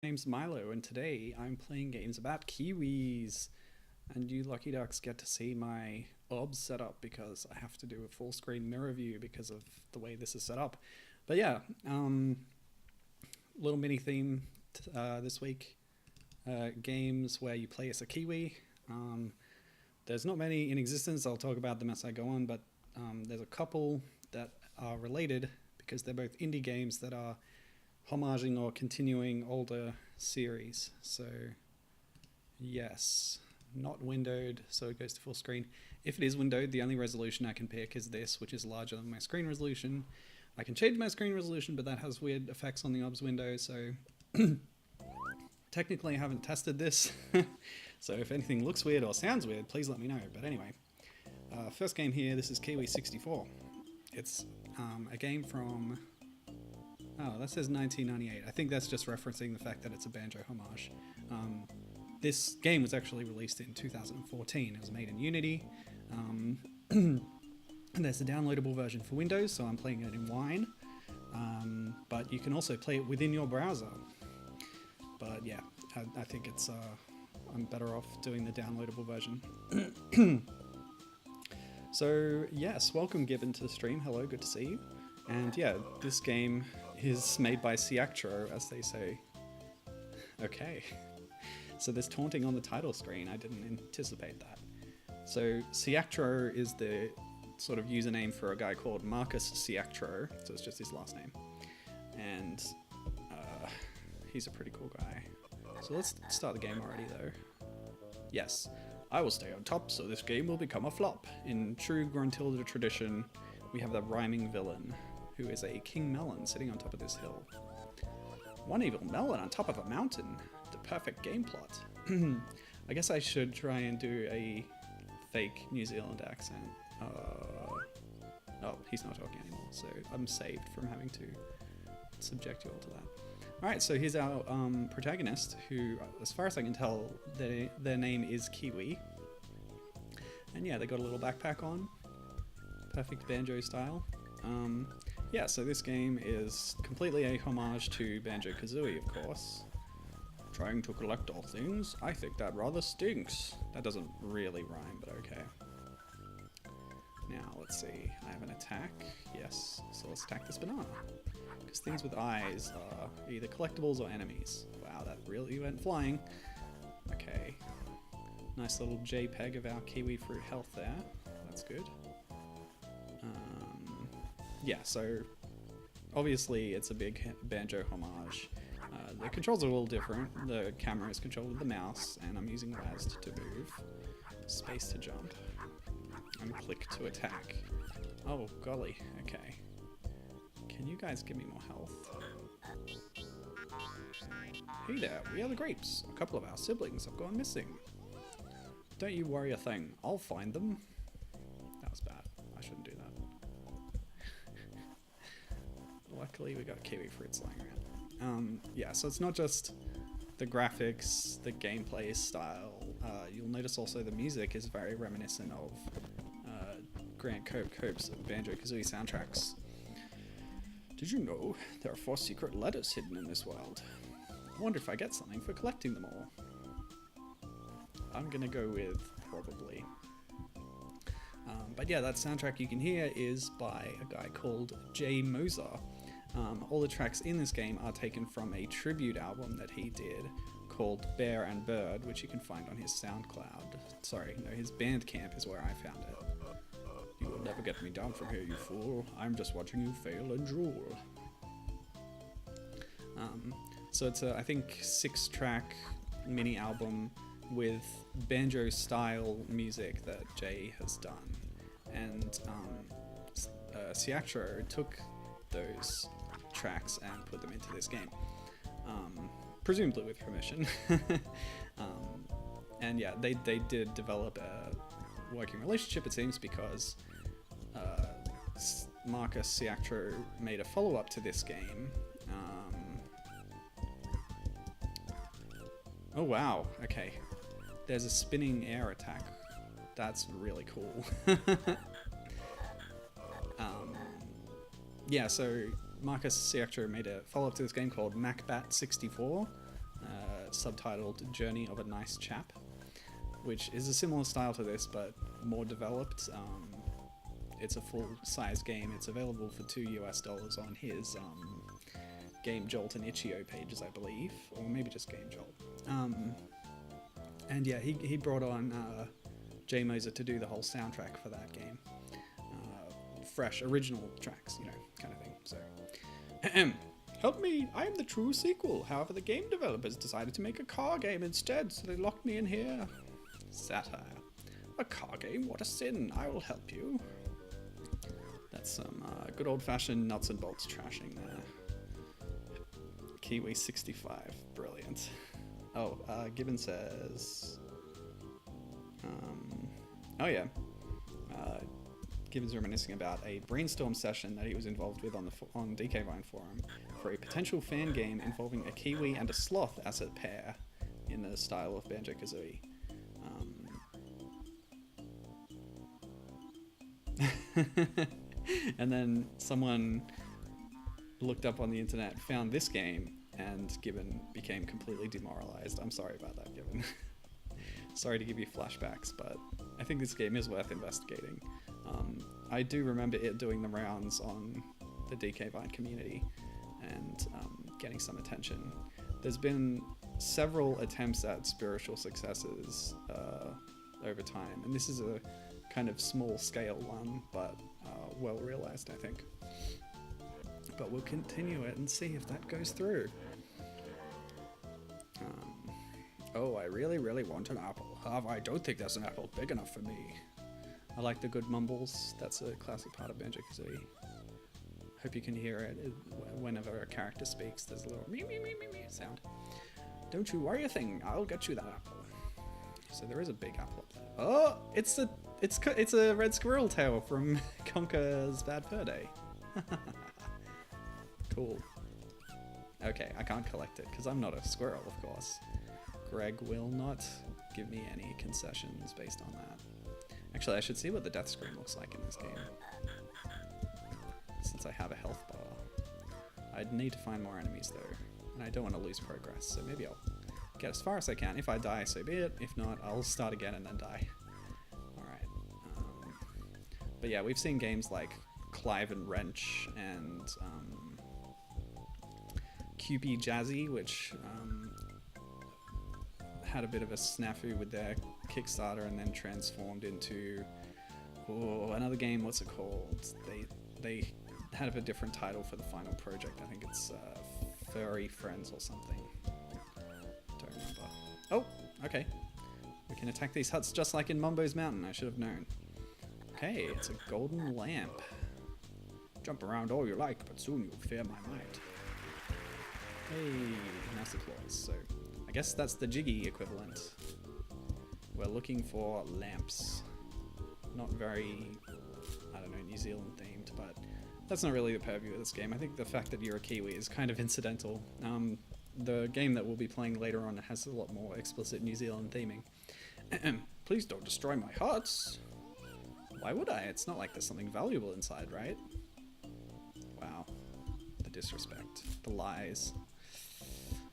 Name's Milo, and today I'm playing games about kiwis. And you lucky ducks get to see my OBS setup because I have to do a full screen mirror view because of the way this is set up. But yeah, little mini theme this week. Games where you play as a kiwi. There's not many in existence. I'll talk about them as I go on, but there's a couple that are related because they're both indie games that are homaging or continuing older series. So yes, not windowed, so it goes to full screen. If it is windowed, the only resolution I can pick is this, which is larger than my screen resolution. I can change my screen resolution, but that has weird effects on the OBS window, so technically I haven't tested this. So if anything looks weird or sounds weird, please let me know. But anyway, first game here, this is Kiwi-64. It's a game from... Oh, that says 1998. I think that's just referencing the fact that it's a Banjo homage. This game was actually released in 2014. It was made in Unity. And there's a downloadable version for Windows, so I'm playing it in Wine. But you can also play it within your browser. But yeah, I think it's I'm better off doing the downloadable version. So yes, welcome Gibbon to the stream. Hello, good to see you. And yeah, this game is made by Ciactro, as they say. Okay. So there's taunting on the title screen. I didn't anticipate that. So Ciactro is the sort of username for a guy called Marcus Ciactro. So it's just his last name. And he's a pretty cool guy. So let's start the game already though. Yes, I will stay on top, so this game will become a flop. In true Gruntilda tradition, we have the rhyming villain, who is a king melon sitting on top of this hill. One evil melon on top of a mountain. The perfect game plot. I guess I should try and do a fake New Zealand accent. Oh, he's not talking anymore, so I'm saved from having to subject you all to that. Alright, so here's our protagonist, who, as far as I can tell, their name is Kiwi. And yeah, they got a little backpack on. Perfect banjo style. Yeah, so this game is completely a homage to Banjo-Kazooie, of course. Trying to collect all things? I think that rather stinks. That doesn't really rhyme, but okay. Now, let's see. I have an attack. Yes, so let's attack this banana. Because things with eyes are either collectibles or enemies. Wow, that really went flying. Okay. Nice little JPEG of our kiwi fruit health there. That's good. Yeah, so obviously it's a big Banjo homage. The controls are a little different. The camera is controlled with the mouse, and I'm using WASD to move, space to jump, and click to attack. Oh, golly, okay. Can you guys give me more health? Hey there, we are the Grapes. A couple of our siblings have gone missing. Don't you worry a thing, I'll find them. That was bad. I shouldn't do that. Luckily we got kiwi fruits lying around. Yeah, so it's not just the graphics, the gameplay style. You'll notice also the music is very reminiscent of Grant Cope's Banjo-Kazooie soundtracks. Did you know there are 4 secret letters hidden in this world? I wonder if I get something for collecting them all. I'm gonna go with probably. But yeah, that soundtrack you can hear is by a guy called Jay Moser. All the tracks in this game are taken from a tribute album that he did called Bear and Bird, which you can find on his SoundCloud. Sorry, no, his Bandcamp is where I found it. You will never get me down from here, you fool. I'm just watching you fail and drool. So it's a, I think, 6-track mini album with banjo-style music that Jay has done. And Ciactro took those tracks and put them into this game, presumably with permission. And yeah, they did develop a working relationship, it seems, because Marcus Ciactro made a follow-up to this game. Oh wow, okay. There's a spinning air attack. That's really cool. Yeah, so Marcus Ciactro made a follow-up to this game called MacBat 64, subtitled Journey of a Nice Chap, which is a similar style to this but more developed. It's a full-size game. It's available for $2 on his Game Jolt and Itch.io pages, I believe, or maybe just Game Jolt. And yeah, he brought on Jay Moser to do the whole soundtrack for that game. Fresh, original tracks, you know, kind of thing. So, help me! I am the true sequel. However, the game developers decided to make a car game instead, so they locked me in here. Satire. A car game? What a sin! I will help you. That's some good old-fashioned nuts and bolts trashing there. Kiwi-65, brilliant. Oh, Gibbon says... oh yeah. Gibbon's reminiscing about a brainstorm session that he was involved with on DK Vine Forum for a potential fan game involving a kiwi and a sloth as a pair in the style of Banjo-Kazooie. And then someone looked up on the internet, found this game, and Gibbon became completely demoralized. I'm sorry about that, Gibbon. Sorry to give you flashbacks, but I think this game is worth investigating. I do remember it doing the rounds on the DK Vine community and getting some attention. There's been several attempts at spiritual successes over time, and this is a kind of small scale one, but well realized, I think. But we'll continue it and see if that goes through. Oh, I really, really want an apple. However, I don't think there's an apple big enough for me. I like the good mumbles. That's a classic part of Banjo-Kazooie. Hope you can hear it whenever a character speaks. There's a little me sound. Don't you worry a thing. I'll get you that apple. So there is a big apple up there. Oh, it's a red squirrel tail from Conker's Bad Fur Day. Cool. Okay, I can't collect it because I'm not a squirrel, of course. Greg will not give me any concessions based on that. Actually, I should see what the death screen looks like in this game, since I have a health bar. I'd need to find more enemies though, and I don't want to lose progress, so maybe I'll get as far as I can. If I die, so be it. If not, I'll start again and then die. Alright. But yeah, we've seen games like Clive and Wrench and QB Jazzy, which had a bit of a snafu with their Kickstarter and then transformed into another game. What's it called? They had a different title for the final project. I think it's Furry Friends or something. Don't remember. Oh, okay. We can attack these huts just like in Mumbo's Mountain. I should have known. Okay, it's a golden lamp. Jump around all you like, but soon you'll fear my might. Hey, nasty claws. So I guess that's the Jiggy equivalent. We're looking for lamps. Not very, I don't know, New Zealand themed, but that's not really the purview of this game. I think the fact that you're a Kiwi is kind of incidental. The game that we'll be playing later on has a lot more explicit New Zealand theming. Please don't destroy my huts. Why would I? It's not like there's something valuable inside, right? Wow. The disrespect. The lies.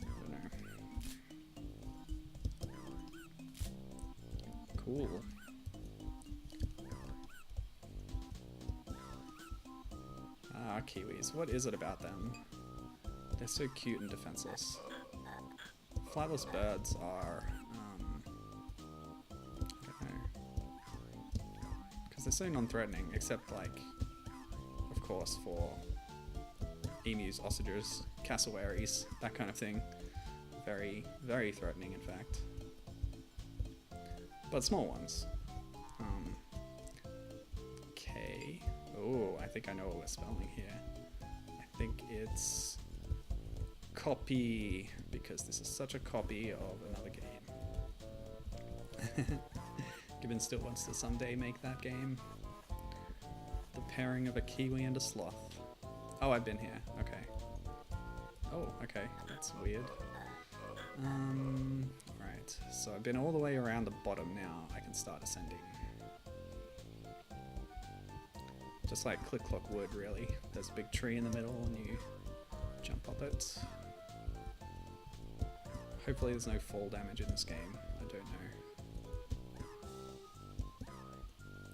I don't know. Cool. Ah, Kiwis. What is it about them? They're so cute and defenseless. Flightless birds are, I don't know. Because they're so non-threatening, except like, of course, for emus, ostriches, cassowaries, that kind of thing. Very, very threatening, in fact. But small ones. Okay. Oh, I think I know what we're spelling here. I think it's copy, because this is such a copy of another game. Gibbon still wants to someday make that game. The pairing of a kiwi and a sloth. Oh, I've been here. Okay. Oh, okay. That's weird. Right. So I've been all the way around the bottom now. I can start ascending. Just like Click Clock Wood, really. There's a big tree in the middle and you jump up it. Hopefully there's no fall damage in this game. I don't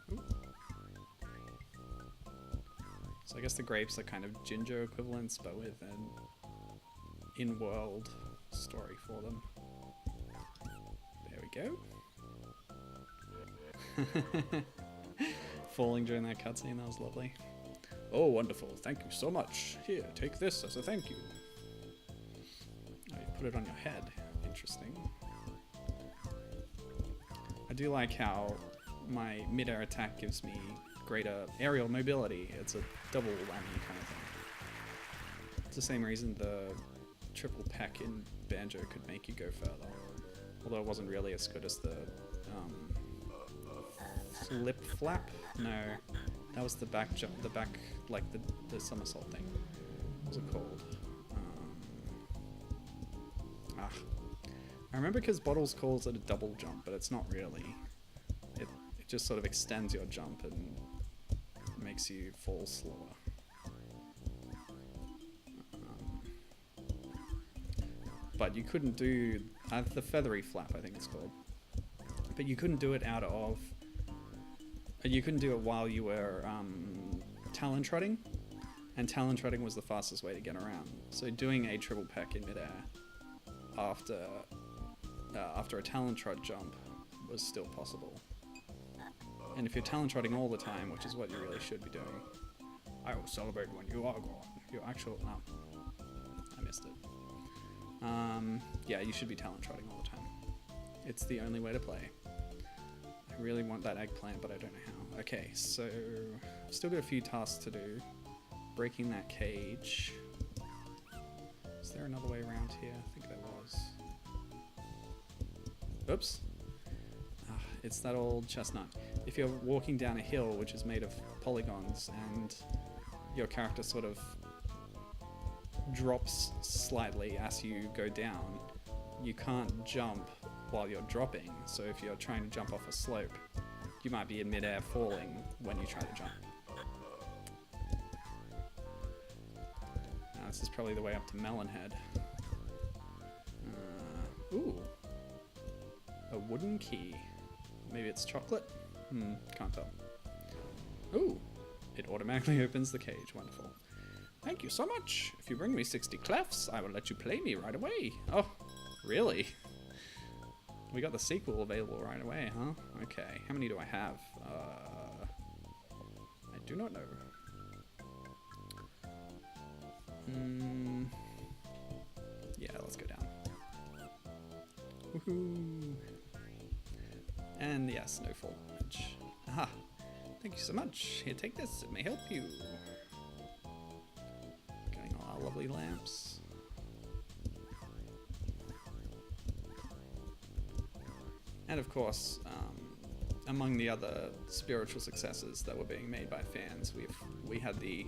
know. Ooh. So I guess the grapes are kind of ginger equivalents, but with an in-world story for them. There we go. Falling during that cutscene, that was lovely. Oh, wonderful. Thank you so much. Here, take this as a thank you. Oh, you put it on your head. Interesting. I do like how my mid-air attack gives me greater aerial mobility. It's a double whammy kind of thing. It's the same reason the triple peck in Banjo could make you go further. Although it wasn't really as good as the flip flap. No, that was the back jump, like the somersault thing. What was it called? I remember because Bottles calls it a double jump, but it's not really. It just sort of extends your jump and makes you fall slower. But you couldn't do the feathery flap, I think it's called. But you couldn't do it out of. You couldn't do it while you were talon trotting, and talon trotting was the fastest way to get around. So doing a triple peck in midair after a talon trot jump was still possible. And if you're talon trotting all the time, which is what you really should be doing, I will celebrate when you are gone. Your actual I missed it. Yeah, you should be talon trotting all the time. It's the only way to play. I really want that eggplant, but I don't know how. Okay, so I've still got a few tasks to do. Breaking that cage. Is there another way around here? I think there was. Oops. It's that old chestnut. If you're walking down a hill which is made of polygons and your character sort of drops slightly as you go down, you can't jump while you're dropping. So if you're trying to jump off a slope, you might be in midair falling when you try to jump. Now, this is probably the way up to Melonhead. Ooh. A wooden key. Maybe it's chocolate? Can't tell. Ooh. It automatically opens the cage. Wonderful. Thank you so much. If you bring me 60 clefs, I will let you play me right away. Oh, really? We got the sequel available right away, huh? Okay, how many do I have? I do not know. Yeah, let's go down. Woohoo! And yes, no fall damage. Aha! Thank you so much. Here, take this. It may help you. Getting all our lovely lamps. And of course, among the other spiritual successes that were being made by fans, we had the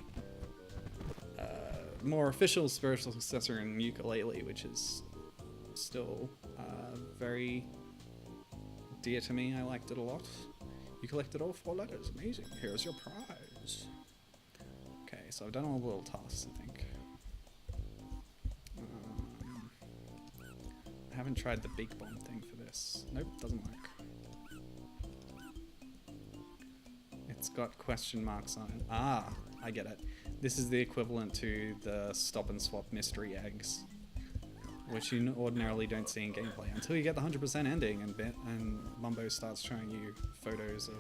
more official spiritual successor in Ukulele, which is still very dear to me. I liked it a lot. You collected all 4 letters. Amazing. Here's your prize. Okay, so I've done all the little tasks, I think. I haven't tried the big bomb thing for this. Nope, doesn't work. It's got question marks on it. Ah, I get it. This is the equivalent to the stop and swap mystery eggs, which you ordinarily don't see in gameplay until you get the 100% ending and Mumbo starts showing you photos of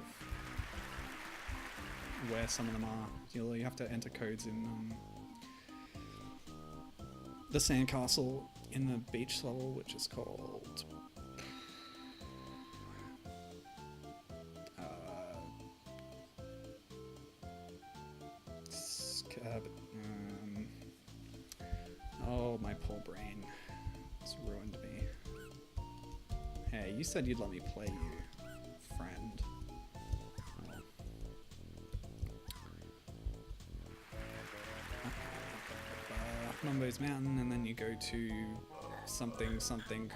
where some of them are. You have to enter codes in the sandcastle in the beach level, which is called oh, my poor brain. It's ruined me. Hey, you said you'd let me play you, friend. Oh. Mumbo's Mountain, and then you go to something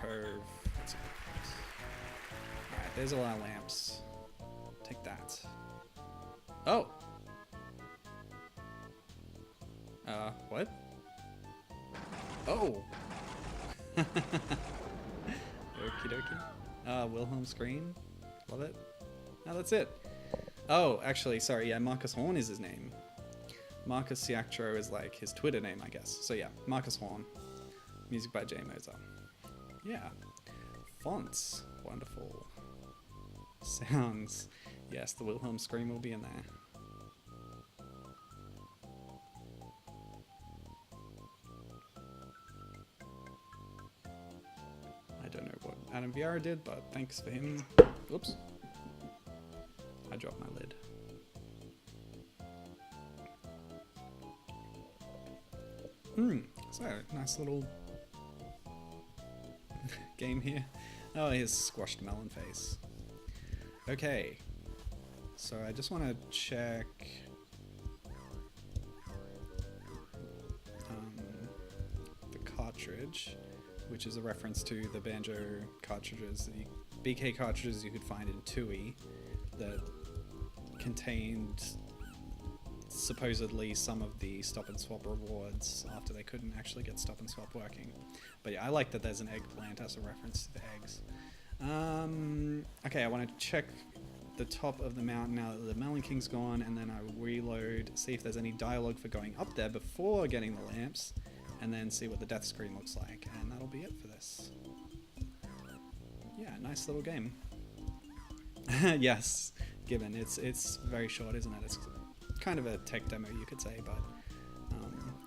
cove. Alright, there's all our lamps. Take that. Oh! What? Oh! Okie dokie. Wilhelm Scream. Love it. Oh, that's it. Oh, actually, sorry, yeah, Marcus Horn is his name. Marcus Ciactro is like his Twitter name, I guess. So yeah, Marcus Horn. Music by J. Moser. Yeah. Fonts. Wonderful. Sounds. Yes, the Wilhelm Scream will be in there. I don't know what Adam Vieira did, but thanks for him. Oops. I dropped my lid. So, nice little game here. Oh, his squashed melon face. Okay. So I just want to check the cartridge, which is a reference to the Banjo cartridges, the BK cartridges you could find in TUI that contained supposedly some of the stop and swap rewards after they couldn't actually get stop and swap working. But yeah, I like that there's an eggplant as a reference to the eggs. Okay, I want to check the top of the mountain now that the Melon King's gone, and then I reload, see if there's any dialogue for going up there before getting the lamps, and then see what the death screen looks like, and that'll be it for this. Yeah, nice little game. Yes, given it's very short, isn't it? It's kind of a tech demo, you could say, but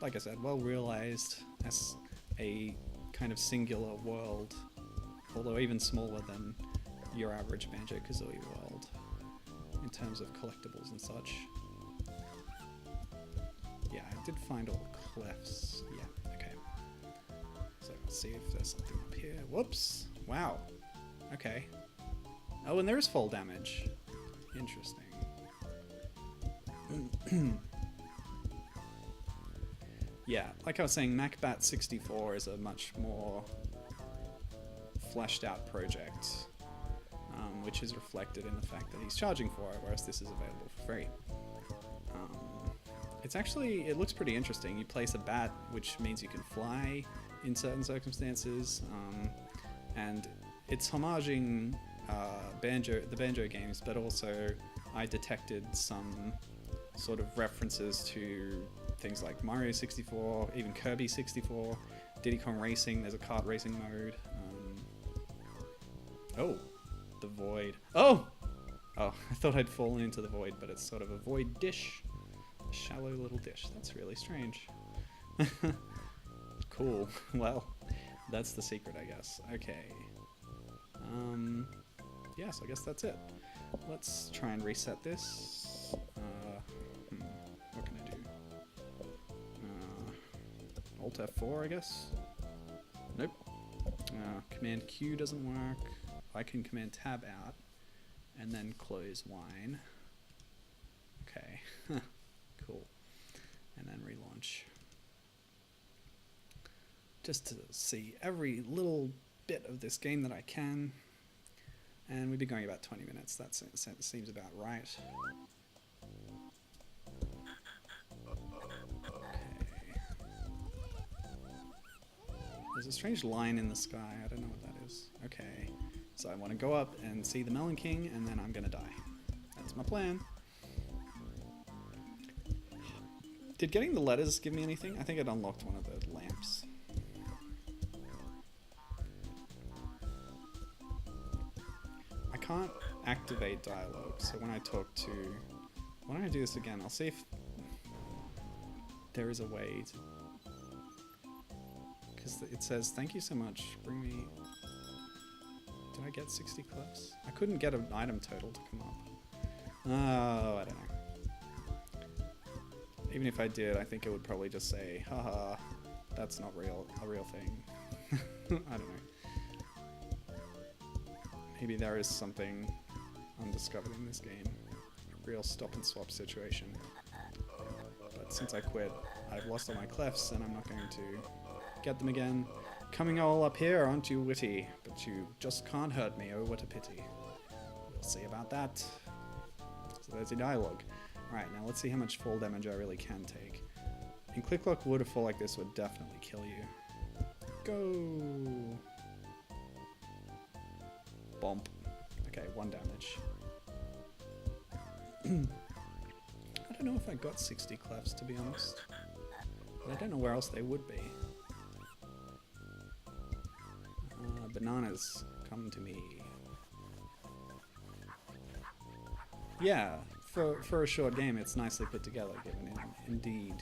like I said, well realized as a kind of singular world, although even smaller than your average Banjo-Kazooie world in terms of collectibles and such. Yeah, I did find all the clefts. Yeah, okay. So let's see if there's something up here. Whoops! Wow. Okay. Oh, and there is fall damage. Interesting. Yeah, like I was saying, MacBat 64 is a much more fleshed out project, which is reflected in the fact that he's charging for it, whereas this is available for free. It's actually, it looks pretty interesting. You place a bat, which means you can fly in certain circumstances, and it's homaging the Banjo games, but also I detected some sort of references to things like Mario 64, even Kirby 64, Diddy Kong Racing, there's a kart racing mode. Oh, the void. Oh! Oh, I thought I'd fallen into the void, but it's sort of a void dish. A shallow little dish. That's really strange. Cool. Well, that's the secret, I guess. Okay. Yeah, so I guess that's it. Let's try and reset this. What can I do? Alt F4, I guess? Nope. Command Q doesn't work. I can Command Tab out and then close wine. Okay. Cool. And then relaunch. Just to see every little bit of this game that I can. And we've been going about 20 minutes. That seems about right. Okay. There's a strange line in the sky. I don't know what that is. Okay. So I want to go up and see the Melon King, and then I'm going to die. That's my plan. Did getting the letters give me anything? I think it unlocked one of the lamps. I can't activate dialogue, so when I talk to... Why don't I do this again? I'll see if there is a way to... Because it says, thank you so much, bring me... Did I get 60 clips? I couldn't get an item total to come up. Oh, I don't know. Even if I did, I think it would probably just say, haha, that's not a real thing. I don't know. Maybe there is something undiscovered in this game. A real stop and swap situation. But since I quit, I've lost all my clefs and I'm not going to get them again. Coming all up here, aren't you witty? But you just can't hurt me, oh what a pity. We'll see about that. So there's your dialogue. Alright, now let's see how much fall damage I really can take. In Click Clock Wood, a fall like this would definitely kill you. Go! Bomp. Okay, 1 damage. I don't know if I got 60 clefs, to be honest. But I don't know where else they would be. Bananas, come to me. Yeah, for a short game, it's nicely put together, given it. Indeed.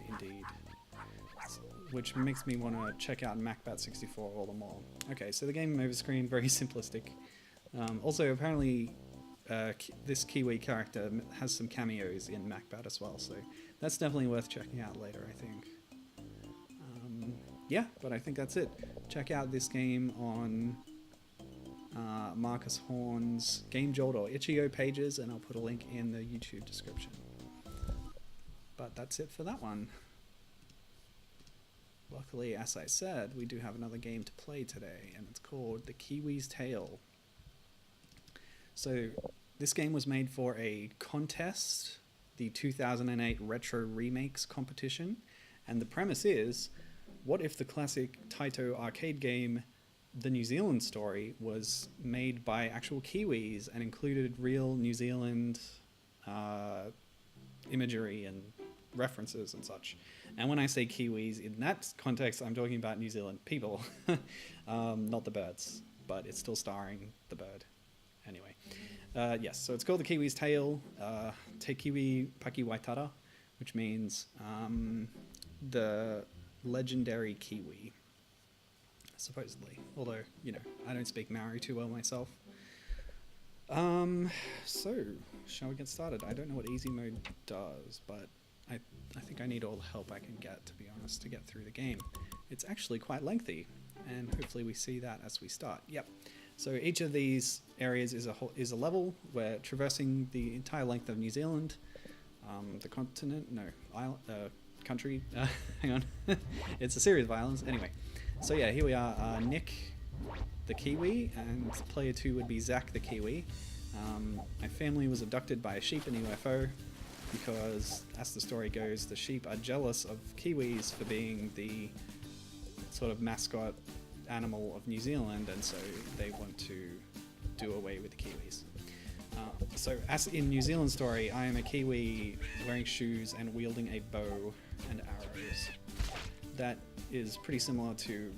Which makes me want to check out MacBat64 all the more. Okay, so the game over screen, very simplistic. Also, apparently, this Kiwi character has some cameos in MacBat as well, so that's definitely worth checking out later, I think. Yeah, but I think that's it. Check out this game on Marcus Horn's Game Jolt or Itch.io pages, and I'll put a link in the YouTube description. But that's it for that one. Luckily, as I said, we do have another game to play today, and it's called The Kiwi's Tale. So, this game was made for a contest, the 2008 Retro Remakes competition, and the premise is, what if the classic Taito arcade game, The New Zealand Story, was made by actual Kiwis and included real New Zealand imagery and references and such. And when I say Kiwis, in that context, I'm talking about New Zealand people, not the birds, but it's still starring the bird. Anyway, yes, so it's called The Kiwi's Tale, Te Kiwi Paki Waitara, which means the legendary Kiwi, supposedly. Although, you know, I don't speak Maori too well myself. So, shall we get started? I don't know what easy mode does, but I think I need all the help I can get, to be honest, to get through the game. It's actually quite lengthy, and hopefully we see that as we start. Yep. So each of these areas is a level. We're traversing the entire length of New Zealand, the continent, no, island, country, hang on. It's a series of islands. Anyway, so yeah, here we are, Nick, the Kiwi, and player 2 would be Zach, the Kiwi. My family was abducted by a sheep in a UFO, because, as the story goes, the sheep are jealous of Kiwis for being the sort of mascot animal of New Zealand, and so they want to do away with the Kiwis. So, as in New Zealand Story, I am a Kiwi wearing shoes and wielding a bow and arrows. That is pretty similar to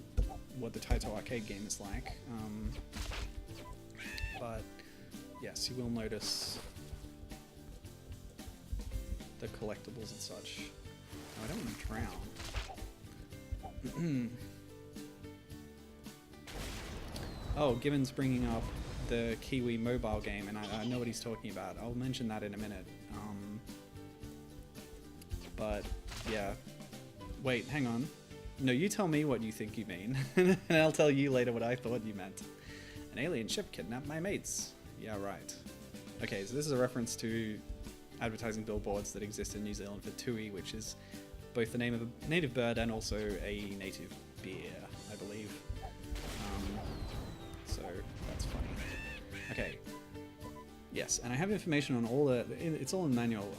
what the Taito arcade game is like. But, yes, you will notice the collectibles and such. Oh, I don't want to drown. Oh, Gibbon's bringing up the Kiwi mobile game, and I know what he's talking about. I'll mention that in a minute. But, yeah. Wait, hang on. No, you tell me what you think you mean, and I'll tell you later what I thought you meant. An alien ship kidnapped my mates. Yeah, right. Okay, so this is a reference to advertising billboards that exist in New Zealand for tui, which is both the name of a native bird and also a native beer, I believe. So that's funny. Okay. Yes, and I have information on all the. It's all in the manual.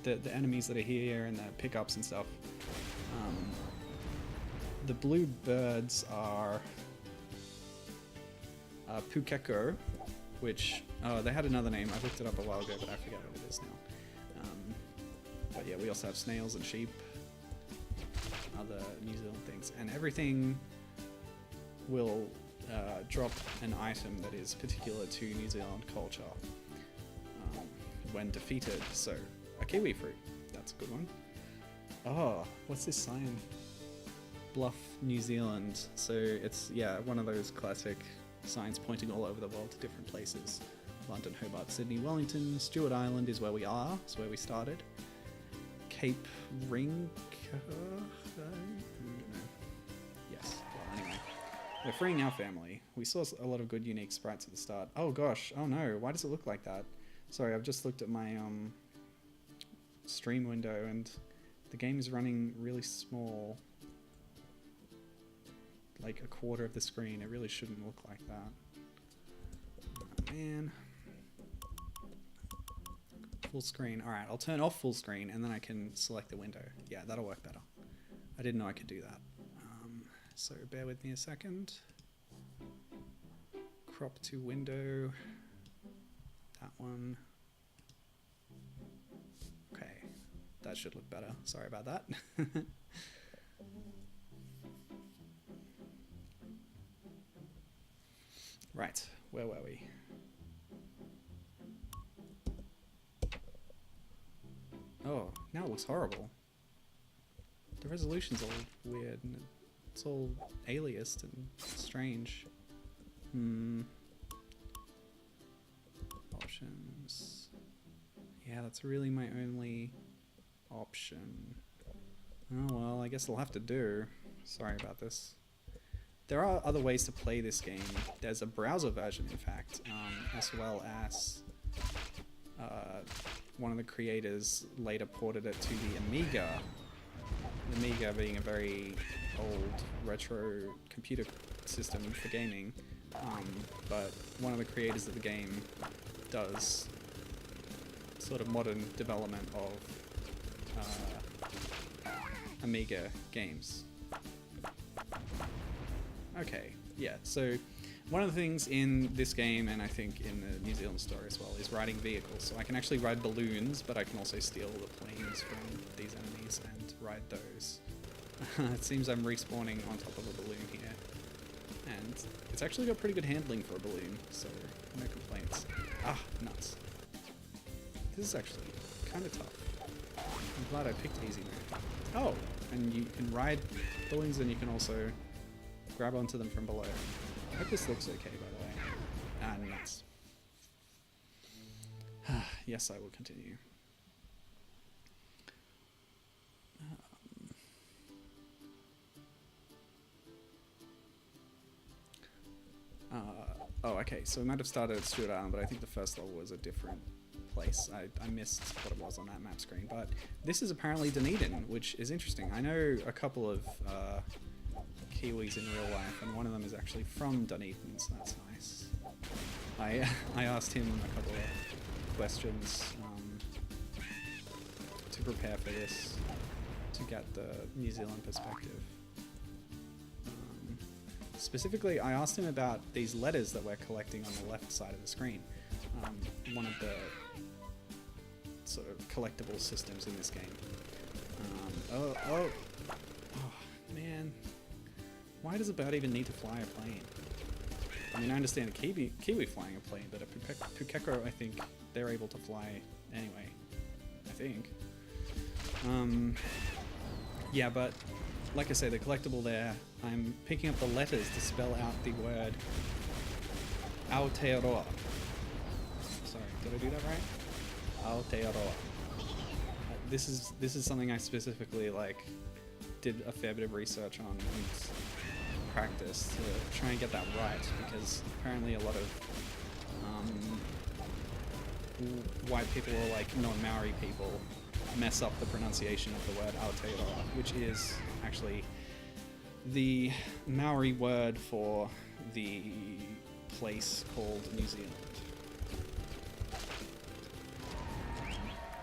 The enemies that are here and the pickups and stuff. The blue birds are Pukeko, which they had another name. I looked it up a while ago, but I forget what it is now. But yeah, we also have snails and sheep, other New Zealand things, and everything will drop an item that is particular to New Zealand culture when defeated. So, a kiwi fruit, that's a good one. Oh, what's this sign? Bluff, New Zealand. So it's, yeah, one of those classic signs pointing all over the world to different places. London, Hobart, Sydney, Wellington, Stewart Island is where we are. It's where we started. Cape Ring. Yes. Well, anyway, we're freeing our family. We saw a lot of good, unique sprites at the start. Oh gosh. Oh no. Why does it look like that? Sorry, I've just looked at my stream window and the game is running really small. Like a quarter of the screen. It really shouldn't look like that. Oh, man. Full screen. Alright, I'll turn off full screen and then I can select the window. Yeah, that'll work better. I didn't know I could do that. So bear with me a second. crop to window. That one. Okay, that should look better. Sorry about that. Right, where were we? Oh, now it looks horrible. The resolution's all weird and it's all aliased and strange. Options. Yeah, that's really my only option. Oh well, I guess I'll have to do. Sorry about this. There are other ways to play this game. There's a browser version, in fact, as well as one of the creators later ported it to the Amiga. The Amiga being a very old retro computer system for gaming, but one of the creators of the game does sort of modern development of Amiga games. Okay, yeah, so one of the things in this game, and I think in the New Zealand store as well, is riding vehicles. So I can actually ride balloons, but I can also steal the planes from these enemies and ride those. It seems I'm respawning on top of a balloon here. And it's actually got pretty good handling for a balloon, so no complaints. Ah, nuts. This is actually kind of tough. I'm glad I picked easy mode. Oh, and you can ride balloons and you can also grab onto them from below. I hope this looks okay, by the way. Ah, nuts. Yes, I will continue. Oh, okay, so we might have started at Stewart Island, but I think the first level was a different place. I missed what it was on that map screen, but this is apparently Dunedin, which is interesting. I know a couple of Kiwis in real life, and one of them is actually from Dunedin, so that's nice. I asked him a couple of questions to prepare for this, to get the New Zealand perspective. Specifically, I asked him about these letters that we're collecting on the left side of the screen. One of the sort of collectible systems in this game. Oh, man. Why does a bird even need to fly a plane? I mean, I understand a Kiwi flying a plane, but a Pukeko, I think they're able to fly anyway. I think. Yeah, but like I say, the collectible there, I'm picking up the letters to spell out the word Aotearoa. Sorry, did I do that right? Aotearoa. This is something I specifically did a fair bit of research on and practice to try and get that right, because apparently a lot of white people or non-Maori people mess up the pronunciation of the word Aotearoa, which is actually the Maori word for the place called New Zealand.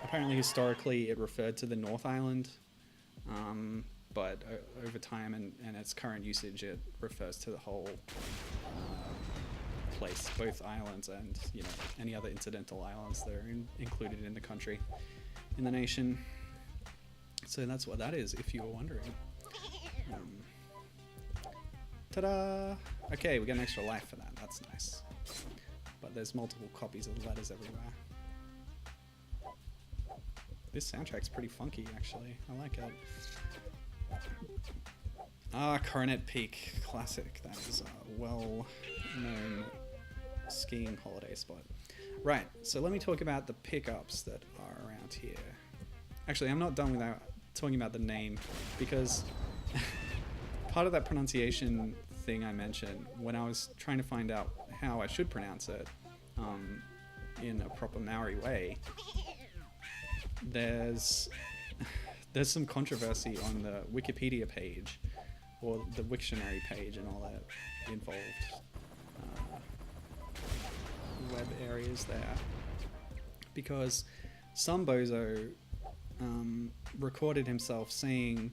Apparently historically it referred to the North Island, but over time and its current usage it refers to the whole place, both islands and any other incidental islands that are included in the country, in the nation. So that's what that is, if you were wondering. Ta-da! Okay, we get an extra life for that. That's nice. But there's multiple copies of the letters everywhere. This soundtrack's pretty funky, actually. I like it. Ah, Coronet Peak. Classic. That is a well-known skiing holiday spot. Right, so let me talk about the pickups that are around here. Actually, I'm not done without talking about the name, because part of that pronunciation thing I mentioned, when I was trying to find out how I should pronounce it in a proper Maori way, there's some controversy on the Wikipedia page, or the Wiktionary page and all that involved web areas there, because some bozo recorded himself saying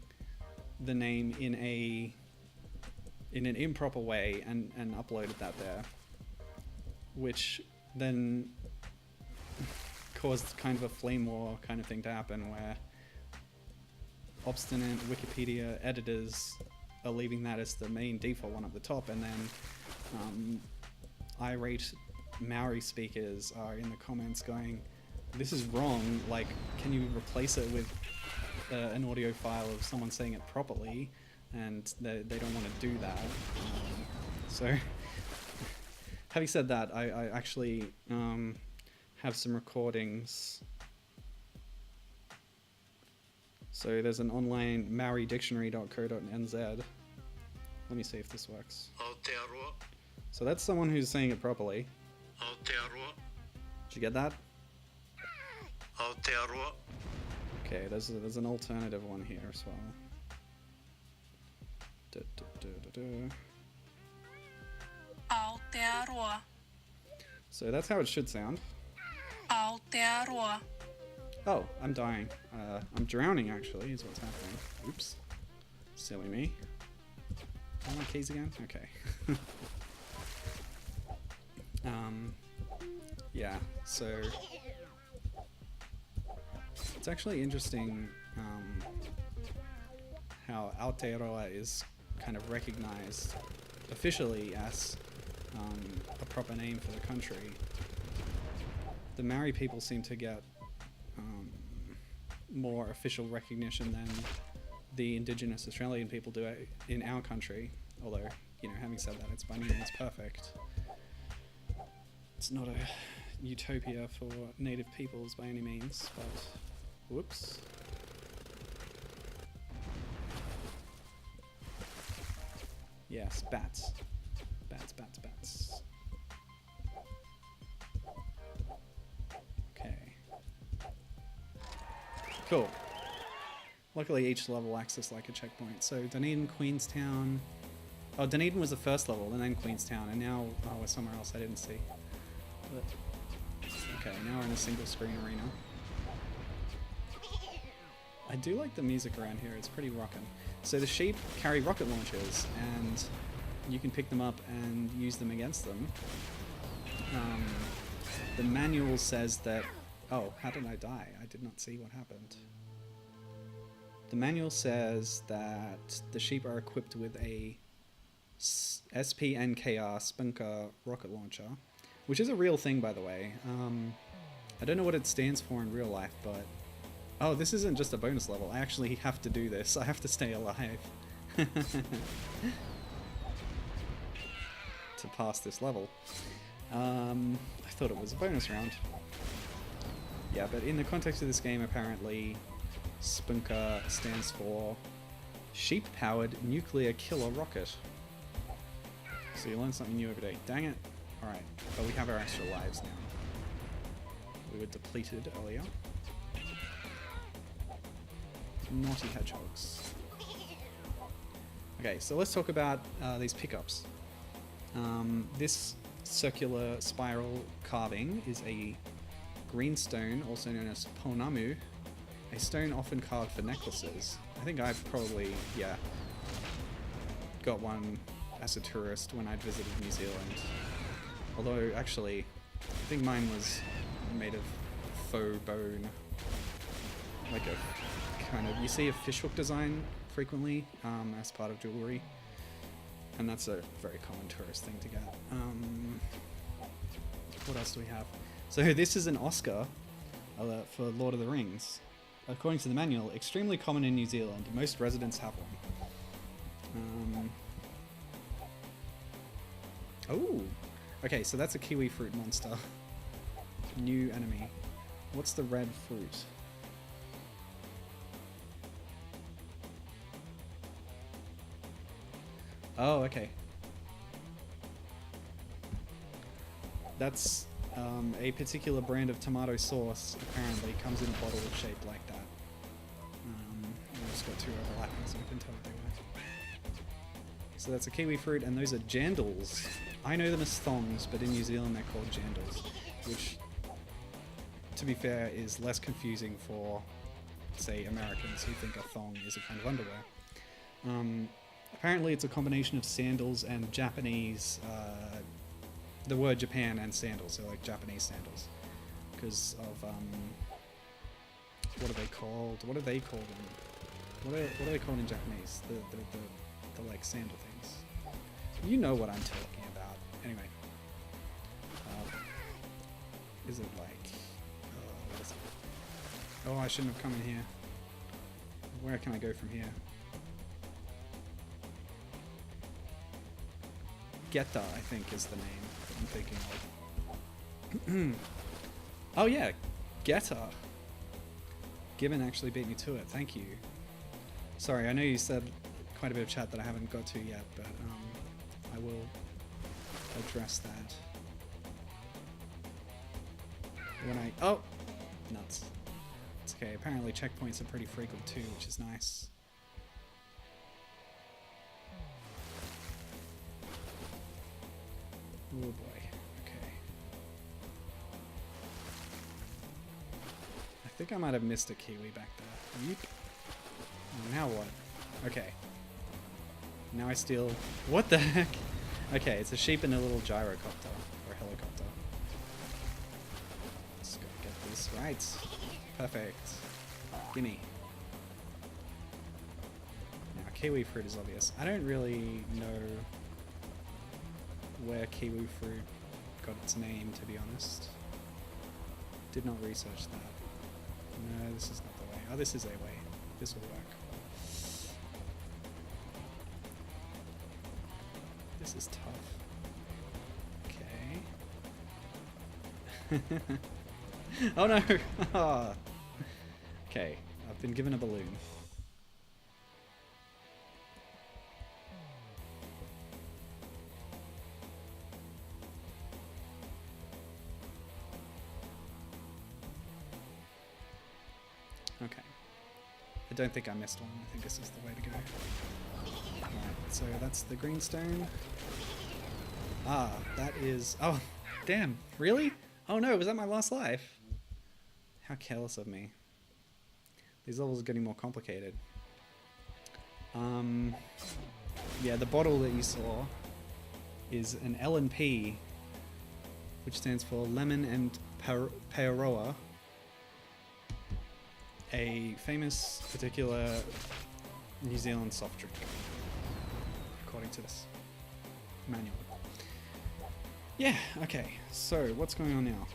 the name in an improper way and uploaded that there. which then caused kind of a flame war kind of thing to happen, where obstinate Wikipedia editors are leaving that as the main default one at the top, and then irate Maori speakers are in the comments going, this is wrong, like, can you replace it with an audio file of someone saying it properly? And they don't want to do that. So having said that, I actually have some recordings. So there's an online maoridictionary.co.nz. Let me see if this works. So that's someone who's saying it properly. Did you get that? Okay, there's an alternative one here as well. So that's how it should sound. Oh, I'm dying. I'm drowning, actually, is what's happening. Oops. Silly me. All my keys again? Okay. Yeah, so it's actually interesting how Aotearoa is kind of recognized officially as a proper name for the country. The Maori people seem to get more official recognition than the Indigenous Australian people do in our country. Although, you know, having said that, it's by no means perfect. It's not a utopia for native peoples by any means, but whoops. Yes, bats. Bats, bats, bats. Okay. Cool. Luckily each level acts as like a checkpoint. So Dunedin, Queenstown... Oh, Dunedin was the first level, and then Queenstown, and now we're somewhere else I didn't see. But, okay, now we're in a single screen arena. I do like the music around here, it's pretty rockin'. So the sheep carry rocket launchers, and you can pick them up and use them against them. The manual says that... Oh, how did I die? I did not see what happened. The manual says that the sheep are equipped with a SPNKR Spinka rocket launcher, which is a real thing, by the way. I don't know what it stands for in real life, but... Oh, this isn't just a bonus level. I actually have to do this. I have to stay alive to pass this level. I thought it was a bonus round. Yeah, but in the context of this game, apparently, Spinka stands for Sheep-Powered Nuclear Killer Rocket. So you learn something new every day. Dang it. Alright, but we have our extra lives now. We were depleted earlier. Naughty hedgehogs. Okay, so let's talk about these pickups. This circular spiral carving is a green stone, also known as pounamu, a stone often carved for necklaces. I think I've probably, yeah, got one as a tourist when I'd visited New Zealand. Although, actually, I think mine was made of faux bone. Like a kind of... You see a fishhook design frequently as part of jewellery. And that's a very common tourist thing to get. What else do we have? So this is an Oscar for Lord of the Rings. According to the manual, extremely common in New Zealand. Most residents have one. Oh! Okay, so that's a kiwi fruit monster. New enemy. What's the red fruit? Oh, okay. That's a particular brand of tomato sauce, apparently, comes in a bottle shaped like that. I've just got two overlapping so I can tell what they were. So that's a kiwi fruit, and those are jandals. I know them as thongs, but in New Zealand they're called jandals, which, to be fair, is less confusing for, say, Americans who think a thong is a kind of underwear. Apparently it's a combination of sandals and Japanese the word Japan and sandals, so like Japanese sandals, because of what are they called? What do they call them? What are they called in Japanese? The like sandal things. You know what I'm talking about. Anyway, is it like? What is it? Oh, I shouldn't have come in here. Where can I go from here? Geta, I think, is the name that I'm thinking of. Oh yeah, Geta. Gibbon actually beat me to it. Thank you. Sorry, I know you said quite a bit of chat that I haven't got to yet, but I will address that when I... Oh! Nuts. It's okay. Apparently checkpoints are pretty frequent too, which is nice. Oh boy. Okay. I think I might have missed a Kiwi back there. Yeep. Oh, now what? Okay. Now I steal... What the heck? Okay, it's a sheep in a little gyrocopter. Or helicopter. Let's go get this right. Perfect. Gimme. Now, kiwi fruit is obvious. I don't really know where kiwi fruit got its name, to be honest. Did not research that. No, this is not the way. Oh, this is a way. This will work. This is tough. Okay. Oh no! Oh. Okay, I've been given a balloon. Okay. I don't think I missed one. I think this is the way to go. Alright, so that's the green stone. Ah, that is... Oh, damn. Really? Oh no, was that my last life? How careless of me. These levels are getting more complicated. Yeah, the bottle that you saw is an L&P, which stands for Lemon and Peroa, a famous particular New Zealand soft drink, according to this manual. Yeah, okay, so what's going on now?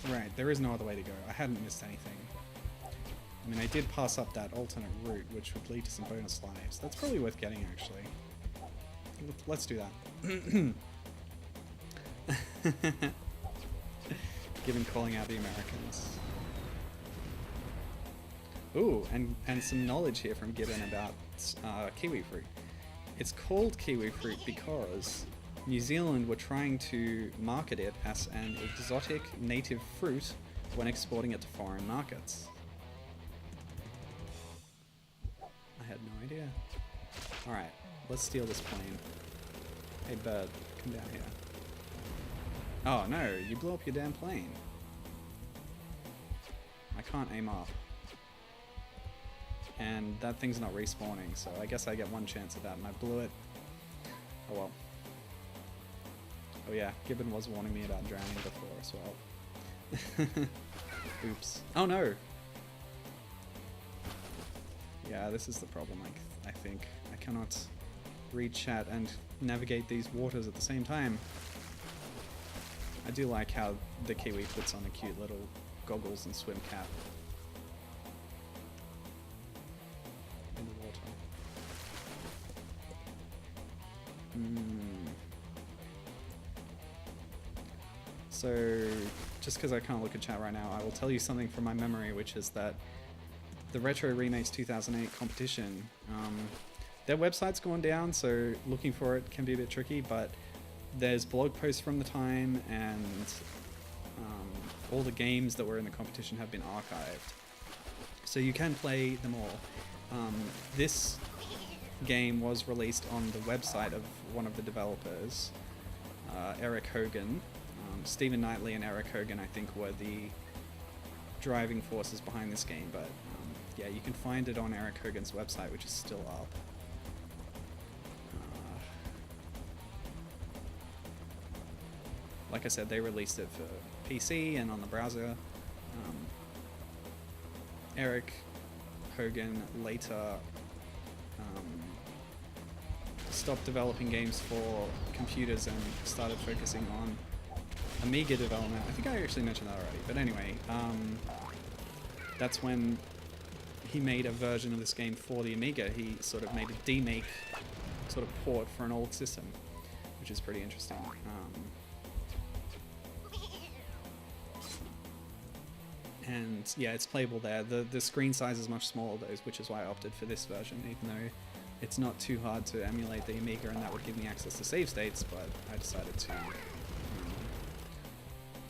Right, there is no other way to go. I hadn't missed anything. I mean, I did pass up that alternate route, which would lead to some bonus lives. That's probably worth getting, actually. Let's do that. Given calling out the Americans. Ooh, and some knowledge here from Gibbon about kiwi fruit. It's called kiwi fruit because New Zealand were trying to market it as an exotic native fruit when exporting it to foreign markets. I had no idea. Alright, let's steal this plane. Hey bird, come down here. Oh no, you blew up your damn plane. I can't aim up. And that thing's not respawning, so I guess I get one chance at that, and I blew it. Oh well. Oh yeah, Gibbon was warning me about drowning before as well. Oops. Oh no! Yeah, this is the problem, I think. I cannot read chat and navigate these waters at the same time. I do like how the kiwi puts on a cute little goggles and swim cap. In the water. So, just because I can't look at chat right now, I will tell you something from my memory, which is that the Retro Remakes 2008 competition, their website's gone down, so looking for it can be a bit tricky, but there's blog posts from the time, and all the games that were in the competition have been archived. So you can play them all. This game was released on the website of one of the developers, Eric Hogan. Stephen Knightley and Eric Hogan, I think, were the driving forces behind this game, but yeah, you can find it on Eric Hogan's website, which is still up. like I said, they released it for PC and on the browser. Eric Hogan later stopped developing games for computers and started focusing on Amiga development. I think I actually mentioned that already, but anyway, that's when he made a version of this game for the Amiga. He sort of made a demake sort of port for an old system, which is pretty interesting. And yeah, it's playable there. The screen size is much smaller though, which is why I opted for this version, even though it's not too hard to emulate the Amiga and that would give me access to save states, but I decided to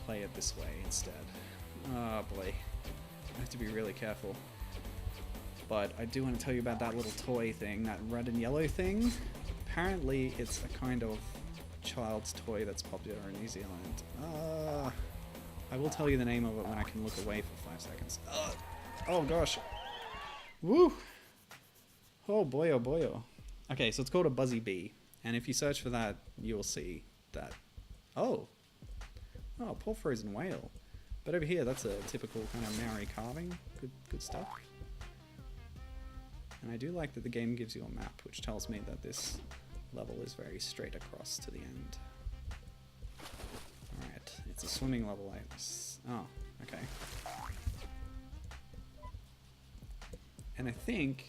play it this way instead. Oh boy, I have to be really careful. But I do want to tell you about that little toy thing, that red and yellow thing. Apparently it's a kind of child's toy that's popular in New Zealand. I will tell you the name of it when I can look away for 5 seconds. Oh gosh. Woo! Oh boy, oh boy, oh. Okay, so it's called a Buzzy Bee. And if you search for that, you will see that. Oh, poor frozen whale. But over here, that's a typical kind of Maori carving. Good stuff. And I do like that the game gives you a map, which tells me that this level is very straight across to the end. Alright, it's a swimming level like this. Oh, okay. And I think...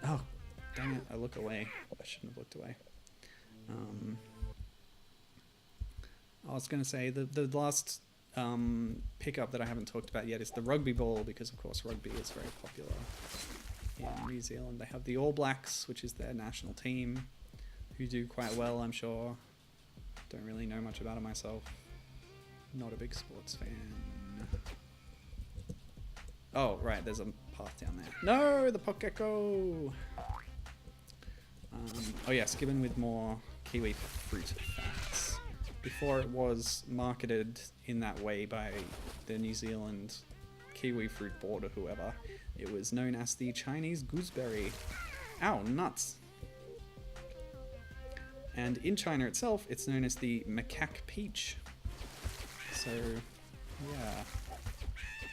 Oh, dang it, I look away. I shouldn't have looked away. I was going to say, the last pickup that I haven't talked about yet is the rugby ball, because of course rugby is very popular in New Zealand. They have the All Blacks, which is their national team, who do quite well, I'm sure. Don't really know much about it myself. Not a big sports fan. Oh, right, there's a path down there. No, the Pokeko! Oh yes, given with more kiwi fruit facts. Before it was marketed in that way by the New Zealand Kiwi Fruit Board or whoever, it was known as the Chinese gooseberry. Ow, nuts! And in China itself, it's known as the macaque peach. So, yeah.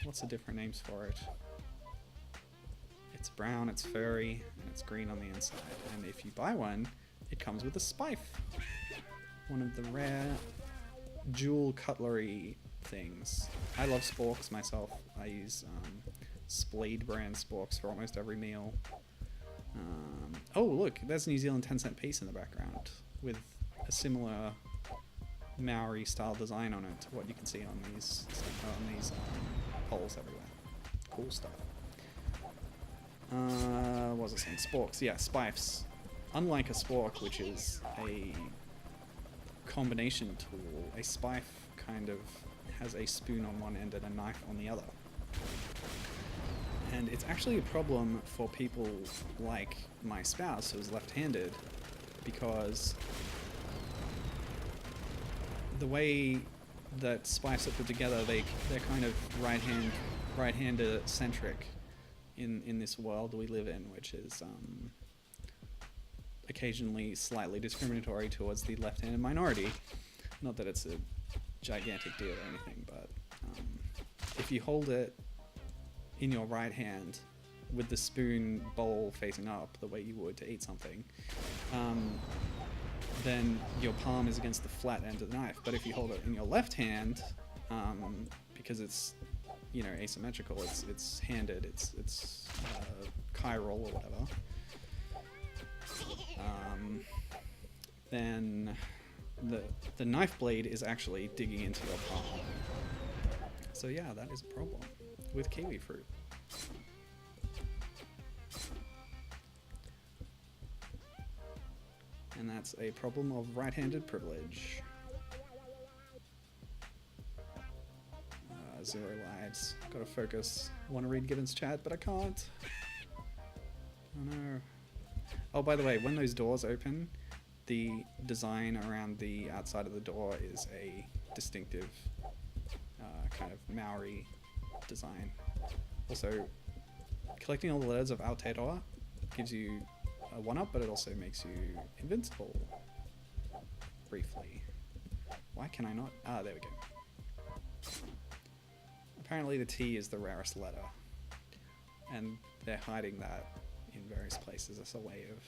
Lots of different names for it. It's brown, it's furry, and it's green on the inside. And if you buy one, it comes with a spife. One of the rare jewel cutlery things. I love sporks myself. I use Spleed brand sporks for almost every meal. Oh look, there's a New Zealand 10-cent piece in the background with a similar Maori style design on it to what you can see on these poles everywhere. Cool stuff. What was I saying? Sporks, yeah, spifes. Unlike a spork, which is a combination tool, a spife kind of has a spoon on one end and a knife on the other. And it's actually a problem for people like my spouse, who's left-handed, because the way that spifes are put together, they're kind of right-hander centric in this world we live in, which is occasionally slightly discriminatory towards the left-handed minority. Not that it's a gigantic deal or anything, but if you hold it in your right hand with the spoon bowl facing up the way you would to eat something, then your palm is against the flat end of the knife. But if you hold it in your left hand, because it's, you know, asymmetrical, it's handed, it's chiral or whatever, then the knife blade is actually digging into your palm. So yeah, that is a problem with kiwi fruit. And that's a problem of right-handed privilege. 0 lives. Gotta focus. Want to read Gibbon's chat, but I can't. Oh no. Oh, by the way, when those doors open, the design around the outside of the door is a distinctive kind of Maori design. Also, collecting all the letters of Aotearoa gives you a 1-up, but it also makes you invincible. Briefly. Why can I not? Ah, there we go. Apparently the T is the rarest letter. And they're hiding that in various places as a way of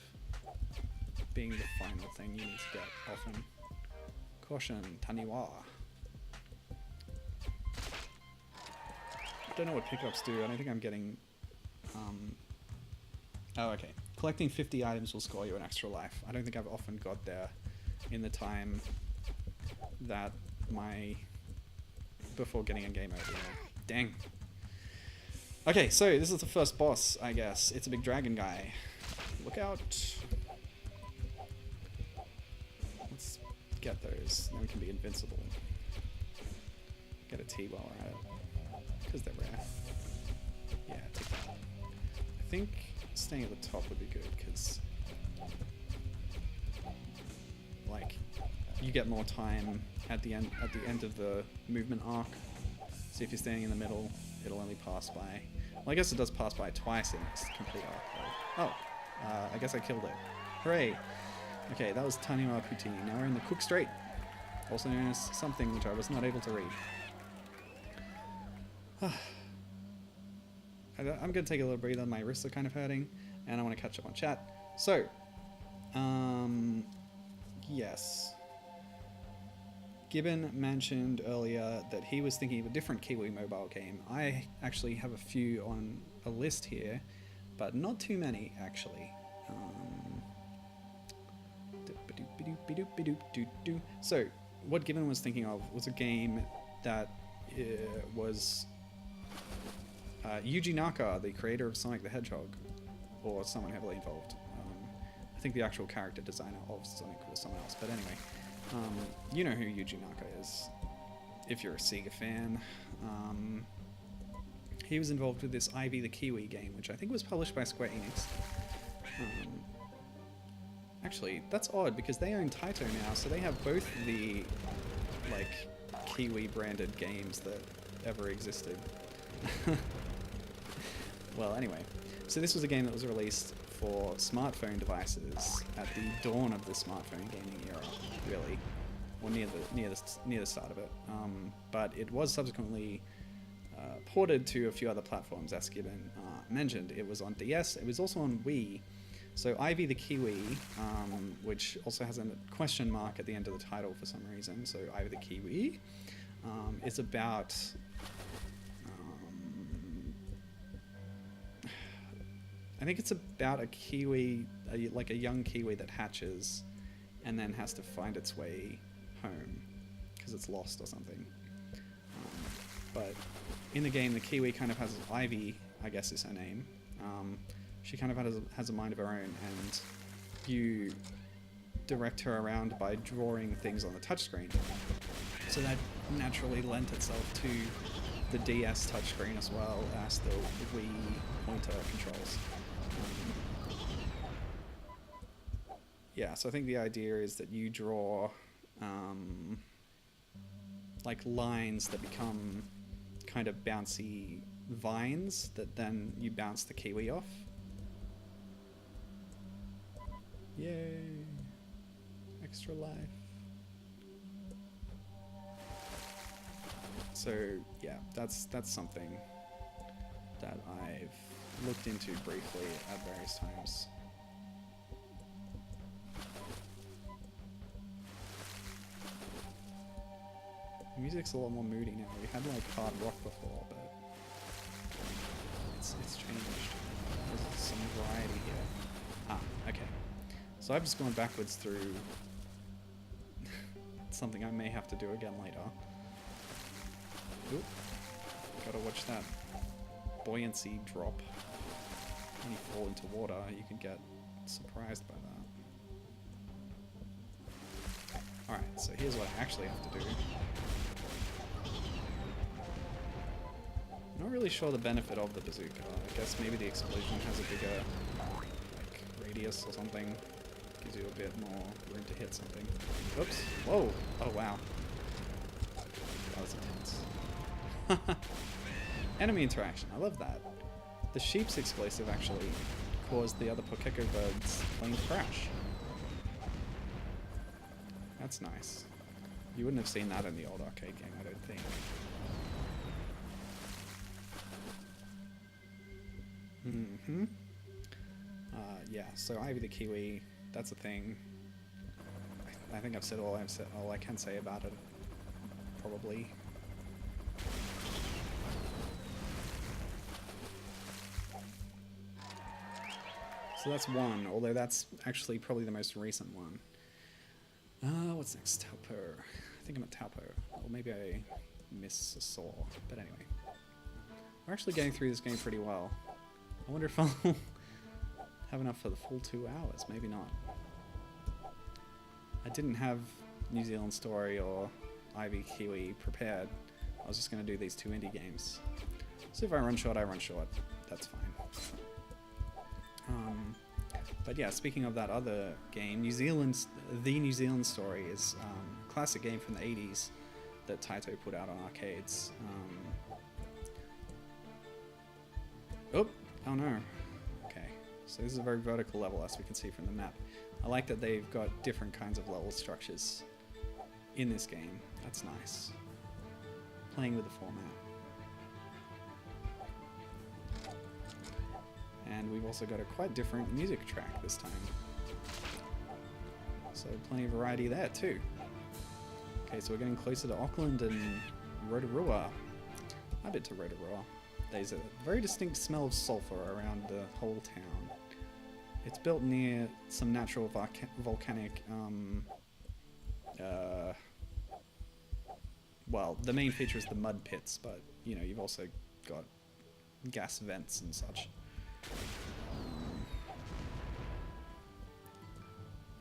being the final thing you need to get often. Caution, Taniwa. Don't know what pickups do. I don't think I'm getting... Oh, okay. Collecting 50 items will score you an extra life. I don't think I've often got there in the time that before getting a game over. Dang. Okay, so this is the first boss, I guess. It's a big dragon guy. Look out. Let's get those. Then we can be invincible. Get a T while we're at it. Because they're rare. Yeah, take that. I think staying at the top would be good, because like you get more time at the end of the movement arc. So if you're standing in the middle, it'll only pass by. Well, I guess it does pass by twice in its complete arc. Oh, I guess I killed it. Hooray! Okay, that was Taniwa Poutine. Now we're in the Cook Strait, also known as something which I was not able to read. I'm going to take a little breather. My wrists are kind of hurting, and I want to catch up on chat. So, yes. Gibbon mentioned earlier that he was thinking of a different Kiwi mobile game. I actually have a few on a list here, but not too many, actually. So, what Gibbon was thinking of was a game that was... Yuji Naka, the creator of Sonic the Hedgehog, or someone heavily involved. I think the actual character designer of Sonic was someone else, but anyway. You know who Yuji Naka is, if you're a Sega fan. He was involved with this Ivy the Kiwi game, which I think was published by Square Enix. Actually, that's odd, because they own Taito now, so they have both the, like, Kiwi-branded games that ever existed. Well, anyway, so this was a game that was released for smartphone devices at the dawn of the smartphone gaming era, really, or near the start of it. But it was subsequently ported to a few other platforms, as Gibbon mentioned. It was on DS. It was also on Wii. So Ivy the Kiwi, which also has a question mark at the end of the title for some reason. So Ivy the Kiwi, is about. I think it's about a Kiwi, like a young Kiwi that hatches and then has to find its way home because it's lost or something. But in the game, the Kiwi kind of has Ivy, I guess is her name. She kind of has a mind of her own, and you direct her around by drawing things on the touchscreen. So that naturally lent itself to the DS touchscreen as well as the Wii pointer controls. Yeah, so I think the idea is that you draw like lines that become kind of bouncy vines that then you bounce the Kiwi off. Yay! Extra life. So yeah, that's something that I've looked into briefly at various times. The music's a lot more moody now. We had like hard rock before, but it's changed. There's some variety here. Ah, okay. So I've just gone backwards through something I may have to do again later. Oop. Gotta watch that buoyancy drop. When you fall into water, you can get surprised by that. Alright, so here's what I actually have to do. I'm not really sure the benefit of the bazooka. I guess maybe the explosion has a bigger like radius or something. Gives you a bit more room to hit something. Oops. Whoa. Oh wow. That was intense. Enemy interaction. I love that. The sheep's explosive actually caused the other Pokeko birds' plane to crash. That's nice. You wouldn't have seen that in the old arcade game, I don't think. Mm-hmm. Yeah, so Ivy the Kiwi, that's a thing. I think I've said all I can say about it, probably. So that's one, although that's actually probably the most recent one. What's next? Taupo. I think I'm at Taupo. Or maybe I miss a saw. But anyway. We're actually getting through this game pretty well. I wonder if I'll have enough for the full 2 hours. Maybe not. I didn't have New Zealand Story or Ivy Kiwi prepared. I was just going to do these 2 indie games. So if I run short, I run short. That's fine. But yeah, speaking of that other game, The New Zealand Story is a classic game from the 80s that Taito put out on arcades. Oh no. Okay, so this is a very vertical level, as we can see from the map. I like that they've got different kinds of level structures in this game. That's nice. Playing with the format. And we've also got a quite different music track this time. So plenty of variety there too. Okay, so we're getting closer to Auckland and Rotorua. I've been to Rotorua. There's a very distinct smell of sulfur around the whole town. It's built near some natural volcanic, well, the main feature is the mud pits, but, you know, you've also got gas vents and such.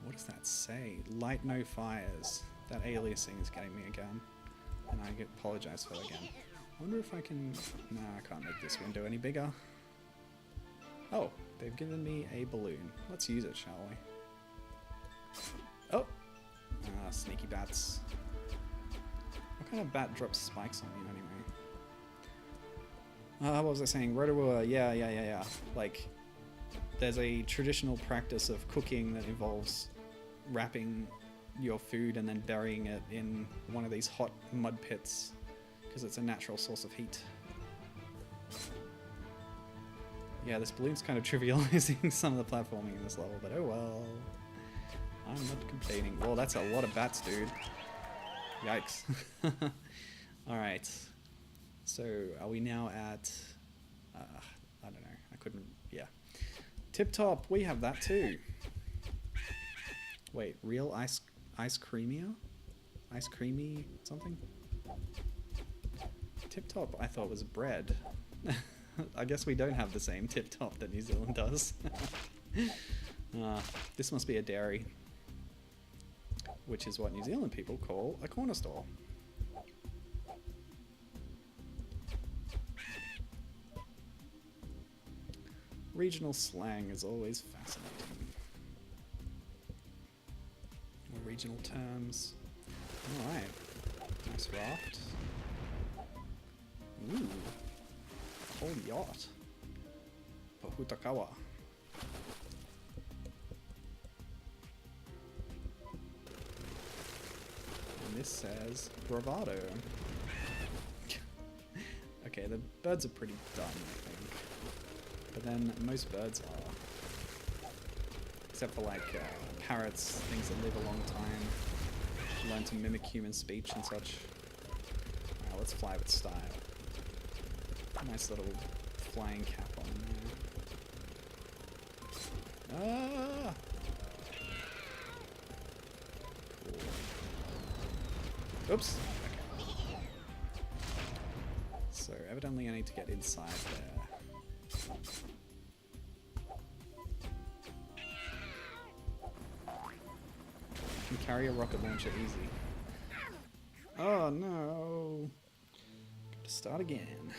What does that say? Light no fires. That aliasing is getting me again. And I apologize for it again. I wonder if I can... Nah, I can't make this window any bigger. Oh, they've given me a balloon. Let's use it, shall we? Oh! Ah, sneaky bats. What kind of bat drops spikes on you anyway? What was I saying? Rotorua, yeah. Like, there's a traditional practice of cooking that involves wrapping your food and then burying it in one of these hot mud pits because it's a natural source of heat. Yeah, this balloon's kind of trivializing some of the platforming in this level, but oh well. I'm not complaining. Whoa, that's a lot of bats, dude. Yikes. Alright. So, are we now at... I don't know. I couldn't... Yeah. Tip Top, we have that too. Wait, real ice creamier? Ice creamy something? Tip Top I thought was bread. I guess we don't have the same Tip Top that New Zealand does. This must be a dairy. Which is what New Zealand people call a corner store. Regional slang is always fascinating. Or regional terms. Alright. Nice raft. Ooh. Whole yacht. Pohutakawa. And this says bravado. Okay, the birds are pretty dumb, I think. But then most birds are. Except for like parrots, things that live a long time, learn to mimic human speech and such. Alright, let's fly with style. Nice little flying cap on there. Ah! Cool. Oops. Okay. So evidently I need to get inside there. I can carry a rocket launcher easy. Oh no! Got to start again.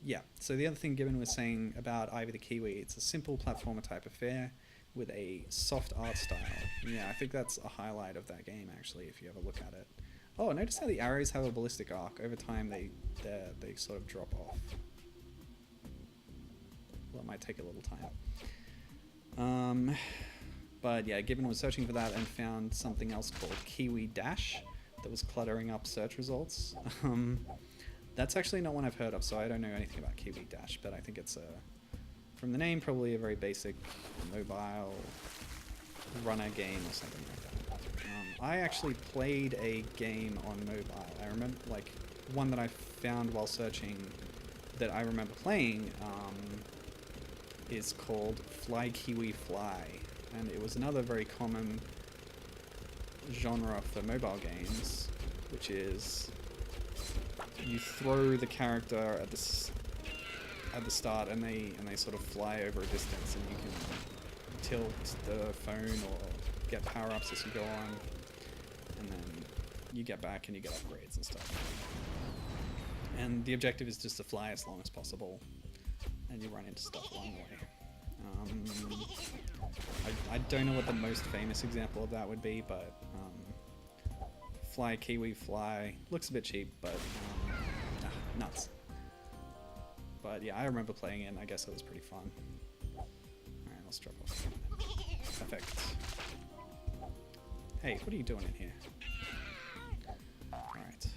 Yeah, so the other thing Gibbon was saying about Ivy the Kiwi, it's a simple platformer type affair with a soft art style. Yeah, I think that's a highlight of that game, actually, if you ever look at it. Oh, notice how the arrows have a ballistic arc. Over time, they sort of drop off. Well, it might take a little time. But yeah, Gibbon was searching for that and found something else called Kiwi Dash that was cluttering up search results. That's actually not one I've heard of, so I don't know anything about Kiwi Dash, but I think it's from the name, probably a very basic mobile runner game or something like that. I actually played a game on mobile. I remember, like, one that I found while searching that I remember playing is called Fly Kiwi Fly, and it was another very common genre for mobile games, which is you throw the character at the start and they sort of fly over a distance, and you can tilt the phone or get power-ups as you go on, and then you get back and you get upgrades and stuff. And the objective is just to fly as long as possible, and you run into stuff along the way. I don't know what the most famous example of that would be, but Fly Kiwi Fly looks a bit cheap, but nuts. But yeah, I remember playing it, and I guess it was pretty fun. Alright, let's drop off. Perfect. Hey, what are you doing in here? Alright.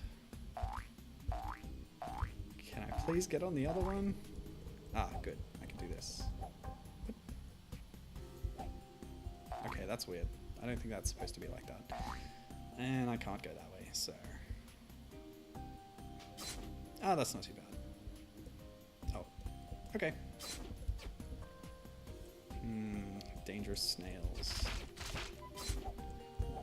Can I please get on the other one? Ah, good. I can do this. Okay, that's weird. I don't think that's supposed to be like that. And I can't go that way, so... Ah, that's not too bad. Oh. Okay. Dangerous snails.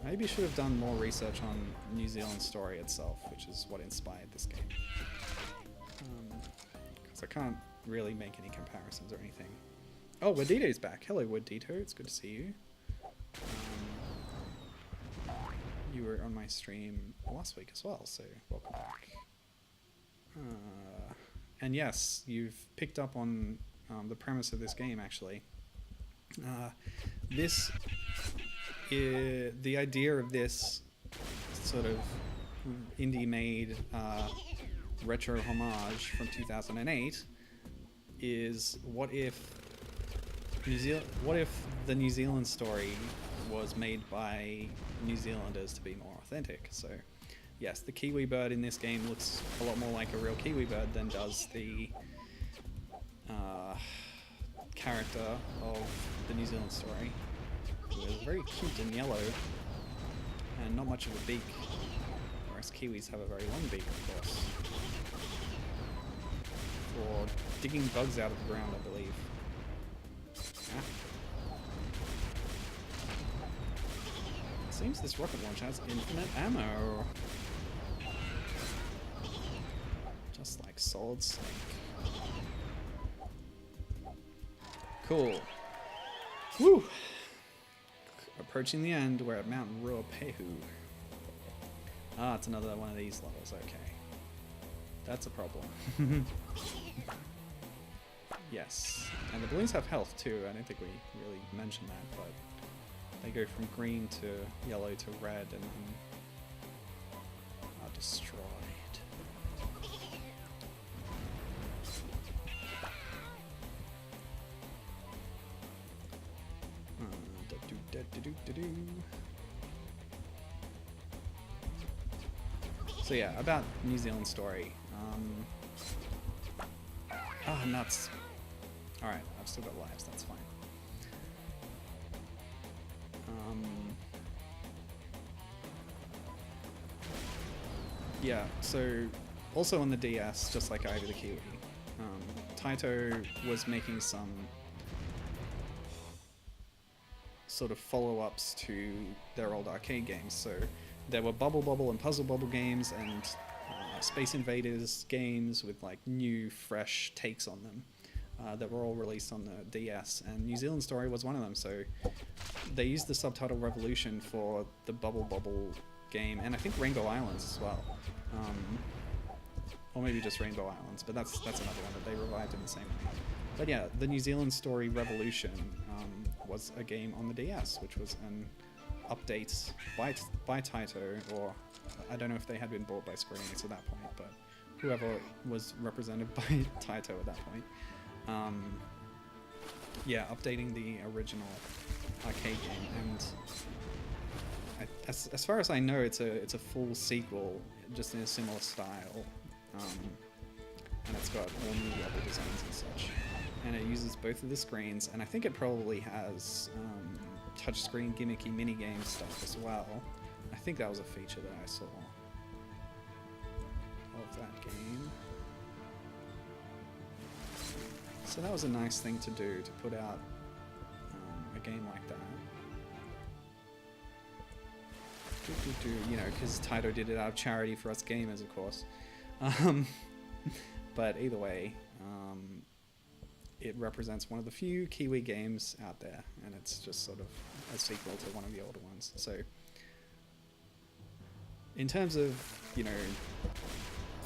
Maybe I should have done more research on New Zealand story itself, which is what inspired this game. Because I can't really make any comparisons or anything. Oh, Wadito's back. Hello, Wadito. It's good to see you. You were on my stream last week as well, so welcome back. And yes, you've picked up on the premise of this game, actually. The idea of this sort of indie-made retro homage from 2008 is what if the New Zealand story was made by New Zealanders to be more authentic. So yes, the Kiwi bird in this game looks a lot more like a real Kiwi bird than does the character of the New Zealand story. It's very cute and yellow and not much of a beak, whereas Kiwis have a very long beak, of course, for digging bugs out of the ground, I believe. It seems this rocket launch has infinite ammo. Just like Solid Snake. Cool. Woo! Approaching the end, we're at Mount Ruapehu. Ah, it's another one of these levels, okay. That's a problem. Yes. And the balloons have health too, I don't think we really mentioned that, but they go from green to yellow to red and then are destroyed. So yeah, about New Zealand story. Nuts. Alright, I've still got lives, that's fine. Yeah, so also on the DS, just like Ivy the Kiwi, Taito was making some sort of follow-ups to their old arcade games. So there were Bubble Bobble and Puzzle Bobble games and Space Invaders games with like new, fresh takes on them that were all released on the DS, and New Zealand Story was one of them. So they used the subtitle Revolution for the Bubble Bobble game, and I think Rainbow Islands as well. Or maybe just Rainbow Islands, but that's another one that they revived in the same way. But yeah, the New Zealand Story Revolution was a game on the DS, which was an update by Taito, or I don't know if they had been bought by Square Enix at that point, but whoever was represented by Taito at that point. yeah, updating the original arcade game, and as far as I know, it's a full sequel, just in a similar style, and it's got all new level designs and such, and it uses both of the screens, and I think it probably has touchscreen gimmicky minigame stuff as well. I think that was a feature that I saw of that game. So that was a nice thing to do, to put out a game like that. You know, because Taito did it out of charity for us gamers, of course. But either way, it represents one of the few Kiwi games out there, and it's just sort of a sequel to one of the older ones. So, in terms of, you know,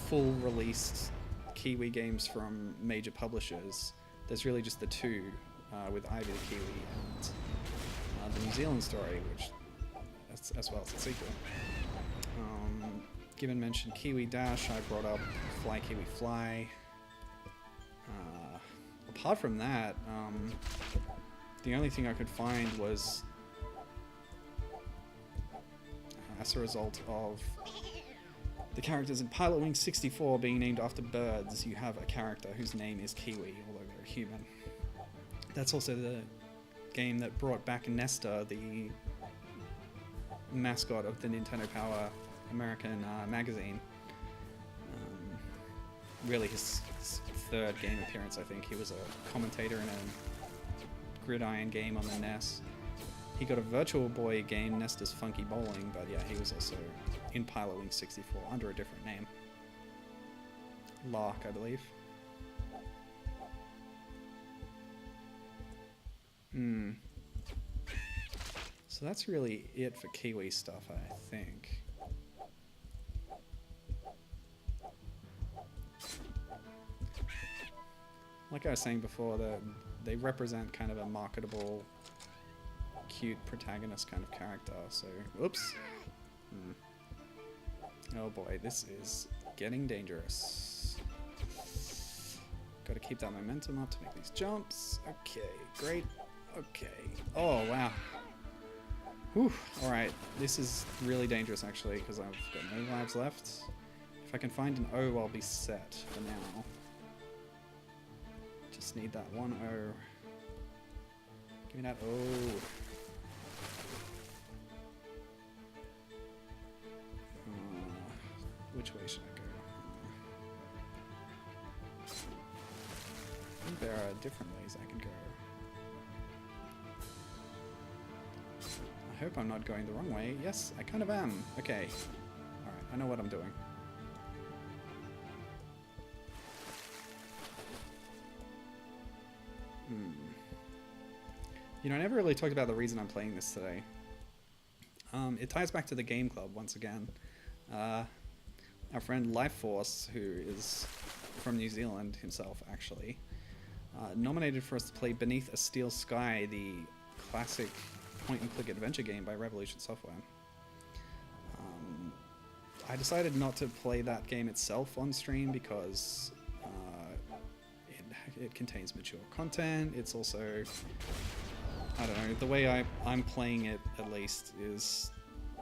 full released Kiwi games from major publishers, there's really just the two, with Ivy the Kiwi and the New Zealand story, which, as well as the sequel. Given mentioned Kiwi Dash, I brought up Fly Kiwi Fly. Apart from that, the only thing I could find was, as a result of the characters in Pilot Wing 64 being named after birds, you have a character whose name is Kiwi, although they're human. That's also the game that brought back Nesta, the mascot of the Nintendo Power American magazine. Really his third game appearance, I think. He was a commentator in a Gridiron game on the NES. He got a Virtual Boy game, Nesta's Funky Bowling, but yeah, he was also in Pilot Wing 64 under a different name. Lark, I believe. So that's really it for Kiwi stuff, I think. Like I was saying before, they represent kind of a marketable, cute protagonist kind of character, so... Oops! Oh boy, this is getting dangerous. Gotta keep that momentum up to make these jumps. Okay, great. Okay. Oh, wow. Whew. Alright, this is really dangerous actually, because I've got no lives left. If I can find an O, I'll be set for now. Just need that one O. Give me that O. Which way should I go? I think there are different ways I can go. I hope I'm not going the wrong way. Yes, I kind of am. Okay. Alright, I know what I'm doing. You know, I never really talked about the reason I'm playing this today. It ties back to the game club once again. Our friend Lifeforce, who is from New Zealand himself, actually, nominated for us to play Beneath a Steel Sky, the classic point-and-click adventure game by Revolution Software. I decided not to play that game itself on stream because it contains mature content. It's also, I don't know, the way I'm playing it, at least, is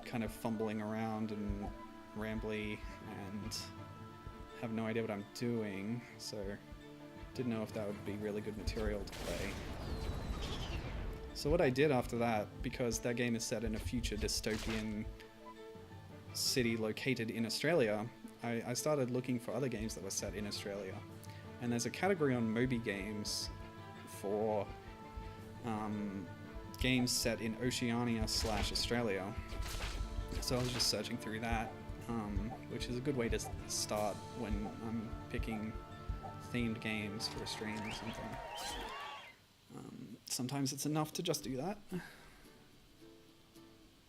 kind of fumbling around and rambly and have no idea what I'm doing, so didn't know if that would be really good material to play. So what I did after that, because that game is set in a future dystopian city located in Australia, I started looking for other games that were set in Australia. And there's a category on Moby Games for games set in Oceania/Australia. So I was just searching through that, which is a good way to start when I'm picking themed games for a stream or something. Sometimes it's enough to just do that.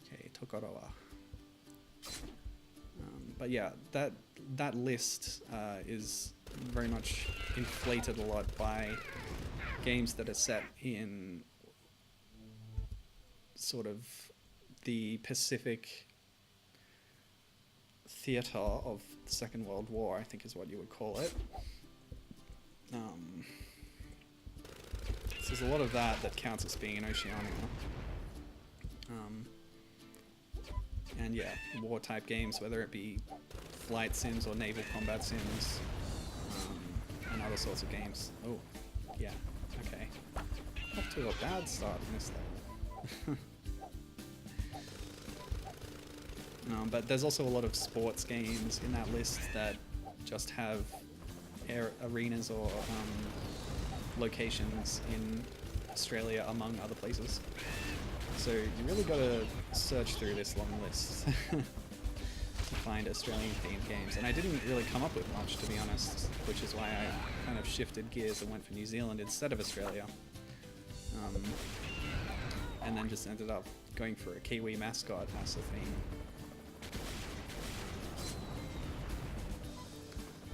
Okay, Tokoroa. But yeah, that list is very much inflated a lot by games that are set in sort of the Pacific theater of the Second World War, I think is what you would call it. So there's a lot of that counts as being an Oceania. And yeah, war type games, whether it be flight sims or naval combat sims, and other sorts of games. Oh, yeah, okay. Off to a bad start in this level. But there's also a lot of sports games in that list that just have arenas or locations in Australia among other places. So you really got to search through this long list to find Australian themed games. And I didn't really come up with much, to be honest, which is why I kind of shifted gears and went for New Zealand instead of Australia. And then just ended up going for a Kiwi mascot as the theme.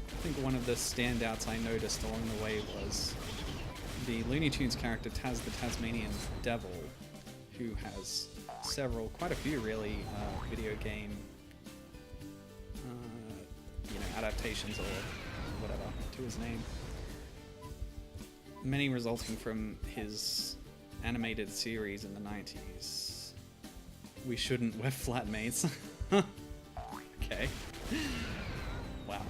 I think one of the standouts I noticed along the way was the Looney Tunes character Taz the Tasmanian Devil, who has quite a few really, video game, adaptations or whatever to his name. Many resulting from his animated series in the 90s. We shouldn't wear flatmates. Okay. Wow.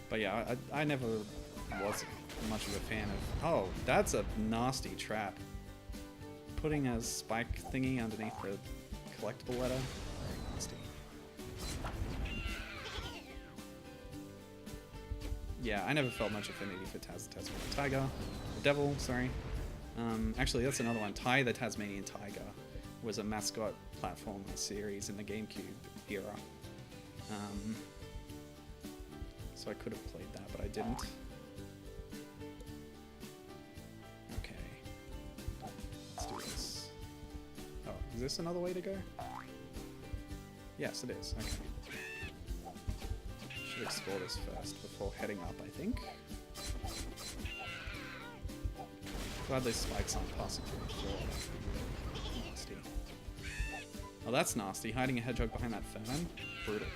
But yeah, I never was much of a fan of... Oh, that's a nasty trap. Putting a spike thingy underneath the collectible letter. Very nasty. Yeah, I never felt much affinity for Taz the Tasmanian Tiger. The Devil, sorry. Actually, that's another one. Ty the Tasmanian Tiger was a mascot platformer series in the GameCube era. So I could have played that, but I didn't. Okay. Let's do this. Oh, is this another way to go? Yes, it is. Okay. Should explore this first before heading up, I think. Glad those spikes aren't passing through the floor. Nasty. Oh, that's nasty. Hiding a hedgehog behind that fern. Brutal.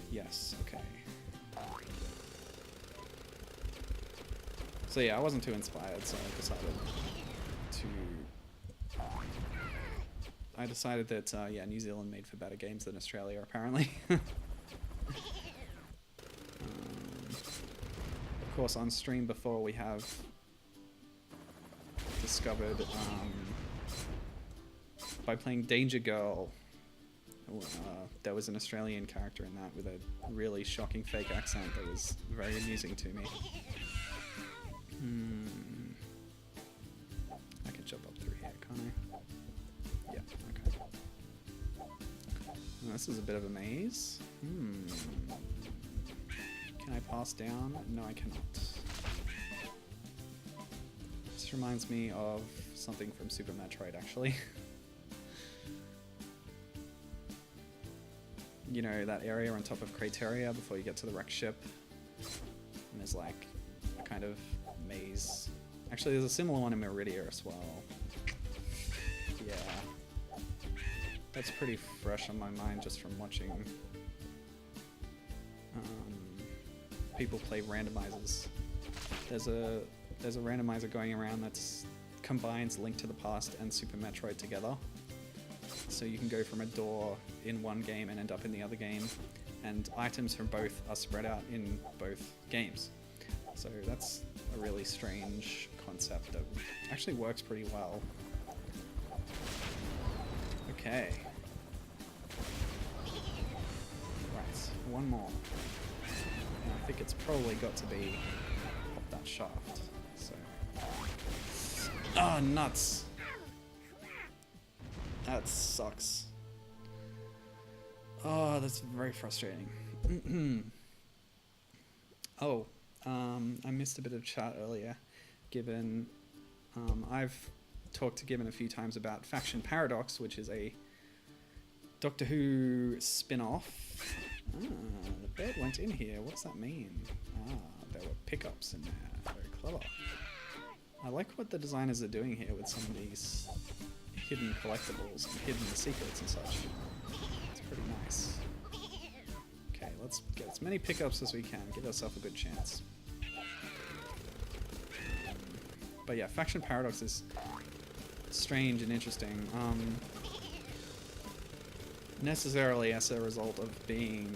Yes, okay. So yeah, I wasn't too inspired, so I decided that, yeah, New Zealand made for better games than Australia, apparently. Of course, on stream before we have discovered, by playing Danger Girl, there was an Australian character in that with a really shocking fake accent that was very amusing to me. I can jump up through here, can't I? Yeah, okay. Oh, this is a bit of a maze. Can I pass down? No, I cannot. This reminds me of something from Super Metroid, actually. You know, that area on top of Crateria before you get to the wreck ship. And there's like a kind of maze. Actually, there's a similar one in Meridia as well. Yeah. That's pretty fresh on my mind just from watching people play randomizers. There's a randomizer going around that's combines Link to the Past and Super Metroid together. So you can go from a door in one game and end up in the other game, and items from both are spread out in both games. So that's a really strange concept that actually works pretty well. Okay. Right, one more. And I think it's probably got to be up that shaft. So. Ah, nuts! That sucks. Oh, that's very frustrating. Oh, I missed a bit of chat earlier. Given, I've talked to Gibbon a few times about Faction Paradox, which is a Doctor Who spin-off. Ah, the bird went in here. What does that mean? Ah, there were pickups in there. Very clever. I like what the designers are doing here with some of these hidden collectibles and hidden secrets and such. It's pretty nice. Okay, let's get as many pickups as we can. Give ourselves a good chance. But yeah, Faction Paradox is strange and interesting. Necessarily as a result of being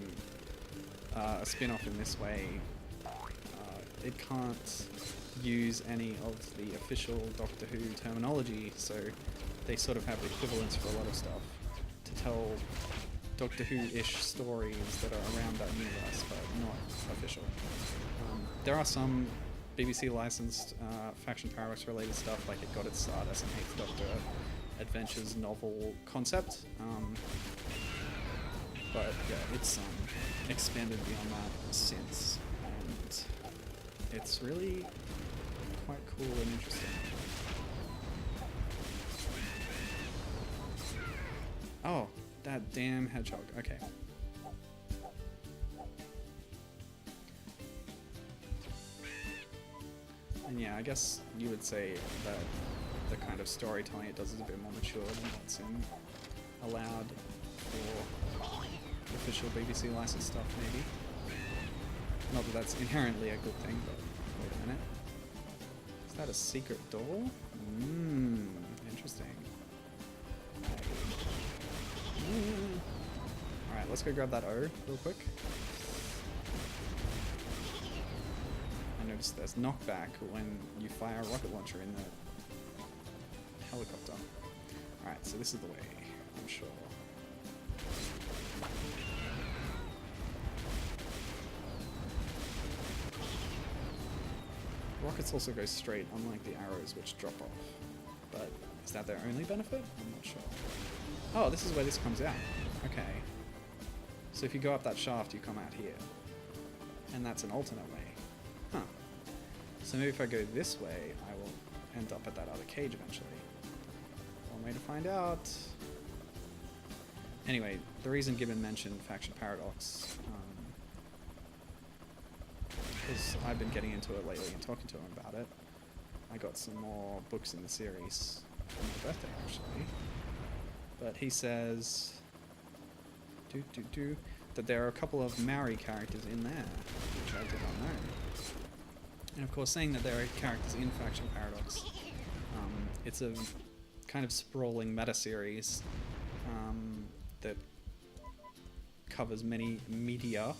a spin-off in this way, it can't use any of the official Doctor Who terminology, so they sort of have equivalents for a lot of stuff to tell Doctor Who-ish stories that are around that universe, but not official. There are some BBC licensed Faction Paradox related stuff, like it got its start as an 8th Doctor Adventures novel concept, but yeah, it's expanded beyond that since, and it's really quite cool and interesting. Oh, that damn hedgehog. Okay. And yeah, I guess you would say that the kind of storytelling it does is a bit more mature than what's allowed for official BBC licensed stuff, maybe. Not that that's inherently a good thing, but wait a minute. Is that a secret door? Interesting. Alright, let's go grab that O real quick. I noticed there's knockback when you fire a rocket launcher in the helicopter. Alright, so this is the way, I'm sure. Rockets also go straight, unlike the arrows, which drop off. But is that their only benefit? I'm not sure. Oh, this is where this comes out. Okay. So if you go up that shaft, you come out here. And that's an alternate way. Huh. So maybe if I go this way, I will end up at that other cage eventually. One way to find out. Anyway, the reason Gibbon mentioned Faction Paradox, because I've been getting into it lately and talking to him about it. I got some more books in the series for my birthday, actually. But he says that there are a couple of Maori characters in there, which I did not know. And of course, saying that there are characters in Faction Paradox, it's a kind of sprawling meta-series that covers many media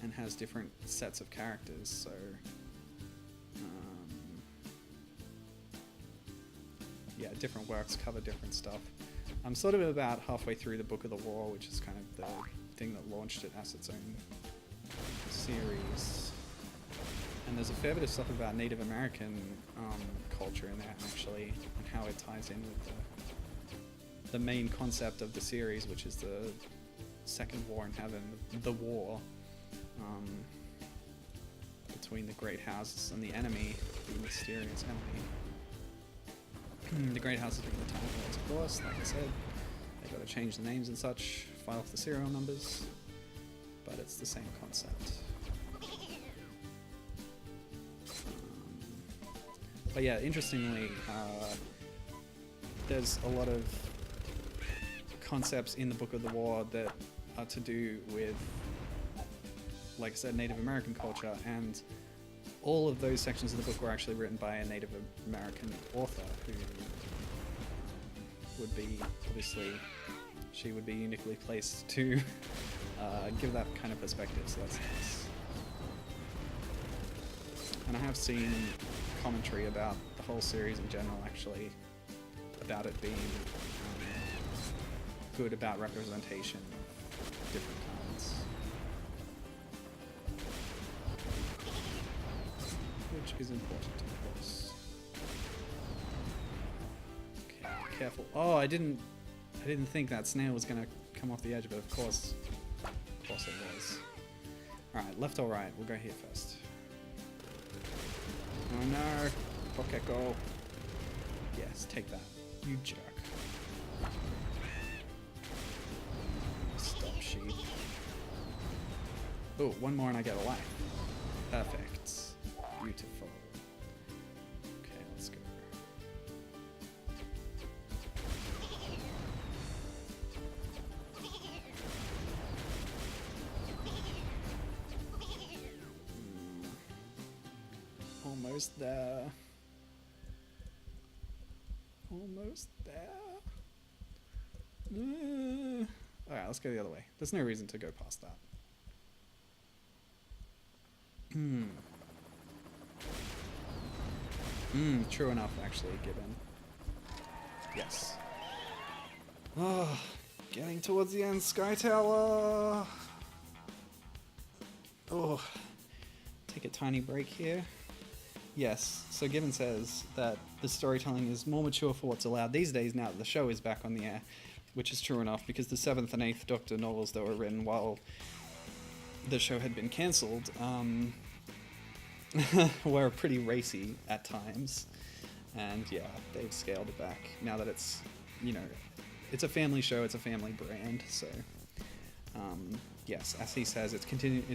and has different sets of characters, so yeah, different works cover different stuff. I'm sort of about halfway through the Book of the War, which is kind of the thing that launched it as its own series. And there's a fair bit of stuff about Native American culture in there, actually, and how it ties in with the main concept of the series, which is the Second War in Heaven, the war between the Great Houses and the enemy, the mysterious enemy. The Great Houses being the Time Lords, of course, like I said. They got to change the names and such, file off the serial numbers, but it's the same concept. But yeah, interestingly, there's a lot of concepts in the Book of the War that are to do with, like I said, Native American culture, and all of those sections of the book were actually written by a Native American author who would be, obviously, she would be uniquely placed to give that kind of perspective, so that's nice. And I have seen commentary about the whole series in general, actually, about it being good about representation of different kinds. Which is important, of course. Okay, careful. Oh, I didn't think that snail was gonna come off the edge, but of course it was. Alright, left or right? We'll go here first. Oh no! Pocket go. Yes, take that. You jerk. Stop, sheep. Oh, one more and I get a life. Perfect. Beautiful. Okay, let's go. Almost there. Almost there. Alright, let's go the other way. There's no reason to go past that. True enough, actually, given. Yes. Oh, getting towards the end, Sky Tower! Oh, take a tiny break here. Yes, so Gibbon says that the storytelling is more mature for what's allowed these days now that the show is back on the air, which is true enough because the 7th and 8th Doctor novels that were written while the show had been cancelled were pretty racy at times. And yeah, they've scaled it back now that it's, you know, it's a family show, it's a family brand, so yes, as he says, it's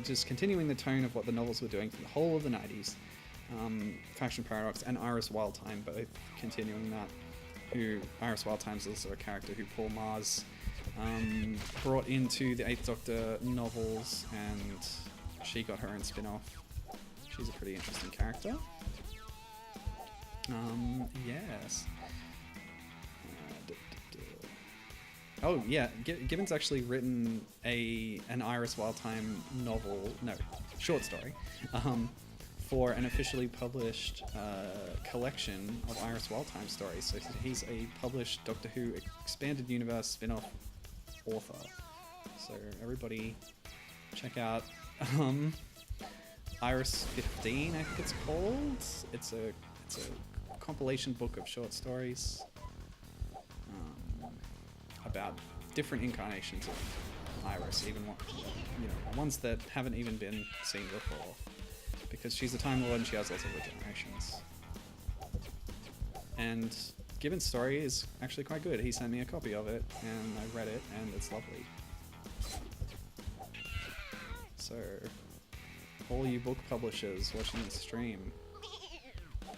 just continuing the tone of what the novels were doing for the whole of the 90s. Faction Paradox and Iris Wildtime both continuing that. Iris Wildtime is also a character who Paul Mars brought into the 8th Doctor novels, and she got her own spin-off. She's a pretty interesting character. Yes. Oh yeah, Gibbon's actually written an Iris Wildtime novel, no, short story, for an officially published collection of Iris Wildtime stories. So he's a published Doctor Who Expanded Universe spin-off author. So everybody check out Iris 15, I think it's called. It's a compilation book of short stories about different incarnations of Iris, even ones that haven't even been seen before, because she's a Time Lord and she has lots of regenerations. And Gibbon's story is actually quite good. He sent me a copy of it and I read it and it's lovely. So all you book publishers watching the stream,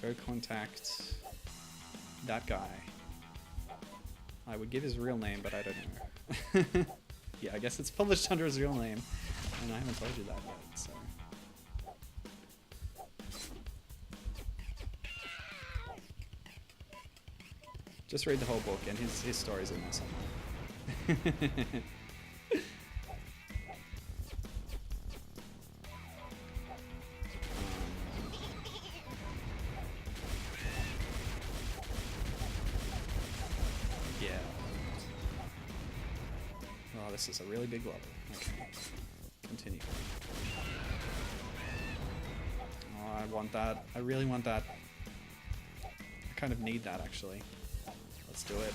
go contact that guy. I would give his real name, but I don't know. Yeah, I guess it's published under his real name, and I haven't told you that yet, so. Just read the whole book, and his story's in there somewhere. This is a really big level. Okay. Continue. Oh, I want that. I really want that. I kind of need that, actually. Let's do it.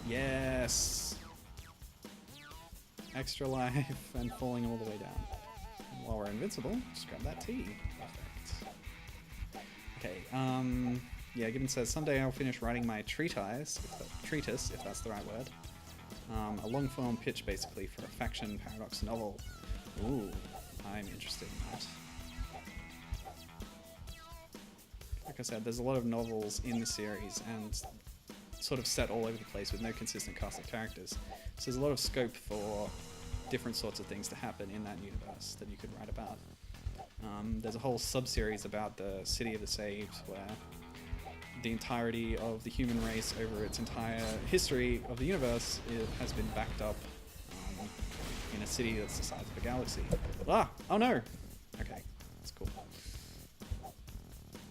Yes! Extra life and falling all the way down. And while we're invincible, just grab that T. Perfect. Okay, yeah, Gibbon says, someday I'll finish writing my treatise, if that's the right word. A long-form pitch, basically, for a Faction Paradox novel. Ooh, I'm interested in that. Like I said, there's a lot of novels in the series, and sort of set all over the place with no consistent cast of characters. So there's a lot of scope for different sorts of things to happen in that universe that you could write about. There's a whole sub-series about the City of the Saved, where the entirety of the human race over its entire history of the universe has been backed up in a city that's the size of a galaxy. Ah! Oh no! Okay, that's cool.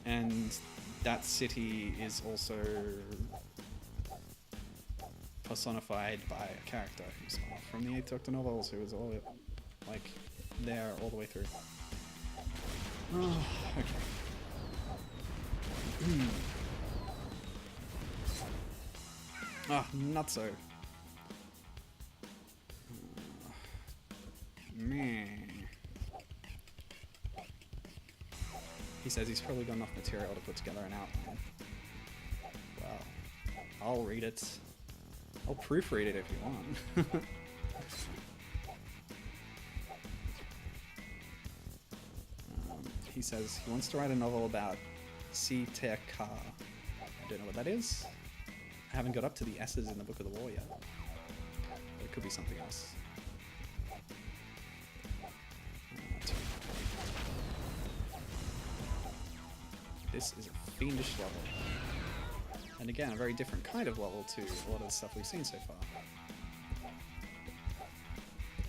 And that city is also personified by a character who's from the 8th Doctor novels, who was all like there all the way through. Oh, okay. Ah, not so. Meh. He says he's probably got enough material to put together an outline. Well, I'll read it. I'll proofread it if you want. He says he wants to write a novel about Siteka. I don't know what that is. I haven't got up to the S's in the Book of the War yet. But it could be something else. This is a fiendish level. And again, a very different kind of level to a lot of the stuff we've seen so far.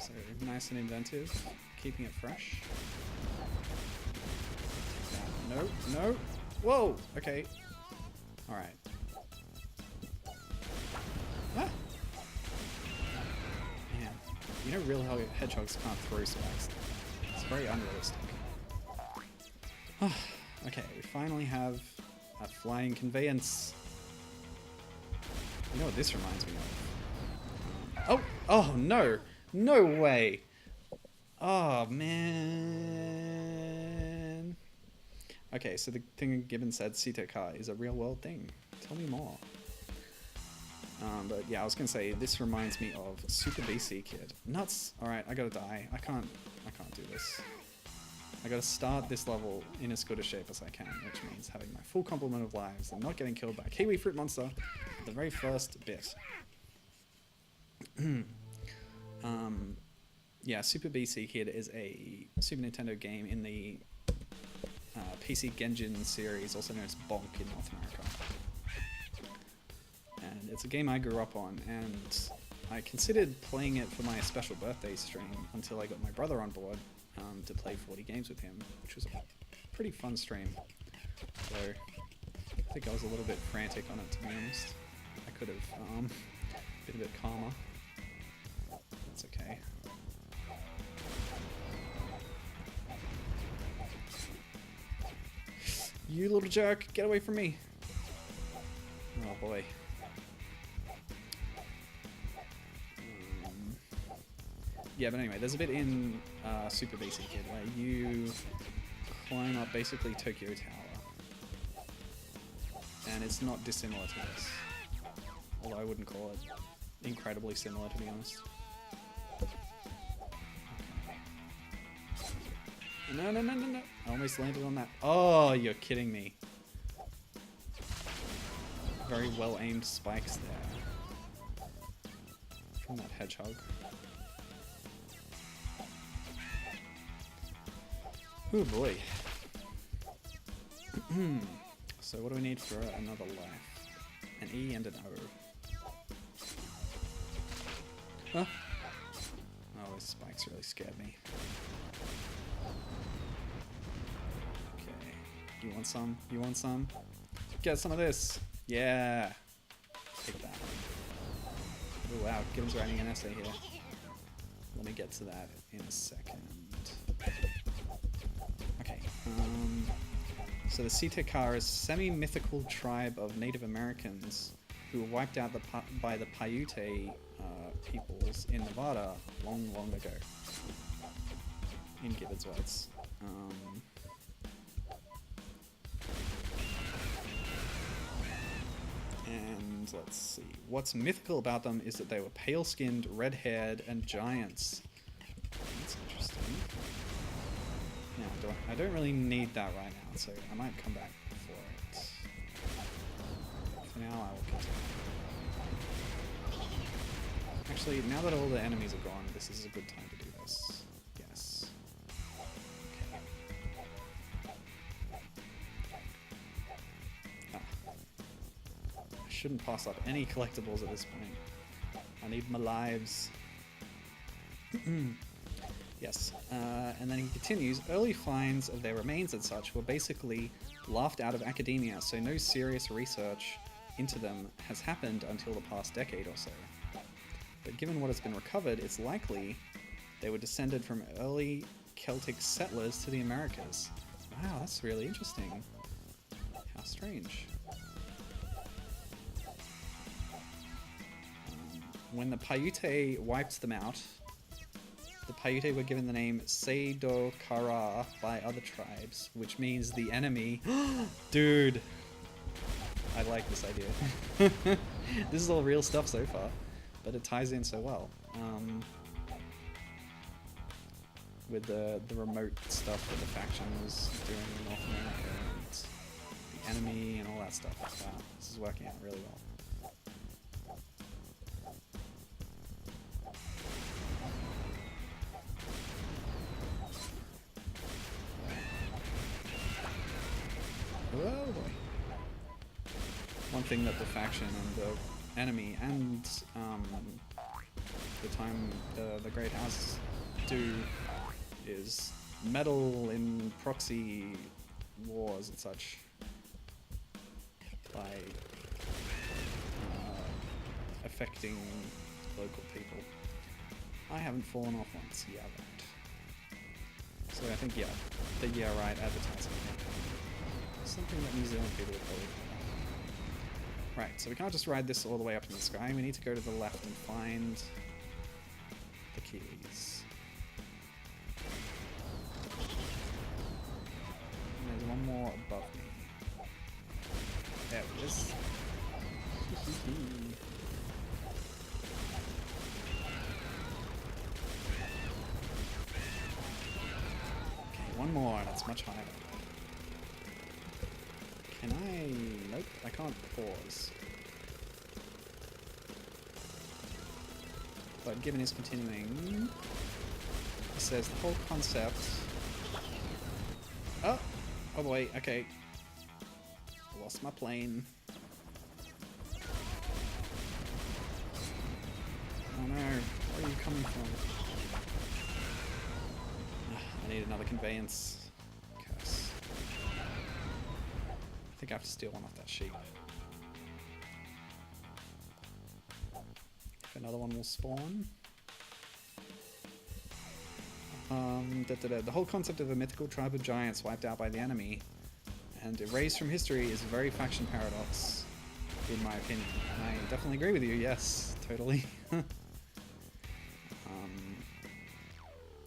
So nice and inventive, keeping it fresh. No, no. Whoa! Okay. Alright. Ah! Man. You know real hedgehogs can't throw spikes. It's very unrealistic. Okay, we finally have a flying conveyance. You know what this reminds me of? Oh no! No way! Oh man. Okay, so the thing Gibbon said, Sito car, is a real world thing. Tell me more. But yeah, I was gonna say this reminds me of Super BC Kid. Nuts! Alright, I gotta die. I can't do this. I gotta start this level in as good a shape as I can, which means having my full complement of lives and not getting killed by a kiwi fruit monster at the very first bit. Yeah, Super BC Kid is a Super Nintendo game in the PC Genjin series, also known as Bonk in North America. And it's a game I grew up on, and I considered playing it for my special birthday stream until I got my brother on board to play 40 games with him, which was a pretty fun stream. So I think I was a little bit frantic on it, to be honest. I could have been a bit calmer. That's okay. You little jerk, get away from me. Oh boy. Yeah, but anyway, there's a bit in Super Basic Kid where you climb up basically Tokyo Tower. And it's not dissimilar to this. Although I wouldn't call it incredibly similar, to be honest. No, no, no, no, no. I almost landed on that. Oh, you're kidding me. Very well aimed spikes there. From that hedgehog. Oh boy. So what do we need for another life? An E and an O. Huh? Oh, those spikes really scared me. You want some? You want some? Get some of this! Yeah! Take that. Oh wow, Gibbon's writing an essay here. Let me get to that in a second. Okay, so the Sitekar is a semi-mythical tribe of Native Americans who were wiped out by the Paiute peoples in Nevada long, long ago. In Gibbon's words. And let's see. What's mythical about them is that they were pale-skinned, red-haired, and giants. That's interesting. Yeah, I don't really need that right now, so I might come back for it. For now, I will continue. Actually, now that all the enemies are gone, this is a good time to do this. Yes. Shouldn't pass up any collectibles at this point. I need my lives. Yes, and then he continues, early finds of their remains and such were basically laughed out of academia, so no serious research into them has happened until the past decade or so. But given what has been recovered, it's likely they were descended from early Celtic settlers to the Americas. Wow, that's really interesting. How strange. When the Paiute wiped them out, the Paiute were given the name Seido Kara by other tribes, which means the enemy. Dude! I like this idea. This is all real stuff so far, but it ties in so well. With the remote stuff that the faction was doing in North America, and the enemy and all that stuff. Wow, this is working out really well. Oh boy. One thing that the faction and the enemy and the time the Great House do is meddle in proxy wars and such by affecting local people. I haven't fallen off once, yeah, right. So I think, yeah, the yeah right advertising campaign. Something that New Zealand people would probably know. Right, so we can't just ride this all the way up in the sky. We need to go to the left and find the Kiwis. And there's one more above me. There it is. Okay, one more, that's much higher. Can I? Nope, I can't pause. But given is continuing, it says the whole concept. Oh! Oh boy, okay. Lost my plane. Oh no, where are you coming from? I need another conveyance. Curse. I think I have to steal one off that sheep. If another one will spawn. The whole concept of a mythical tribe of giants wiped out by the enemy and erased from history is a very faction paradox, in my opinion. And I definitely agree with you, yes, totally.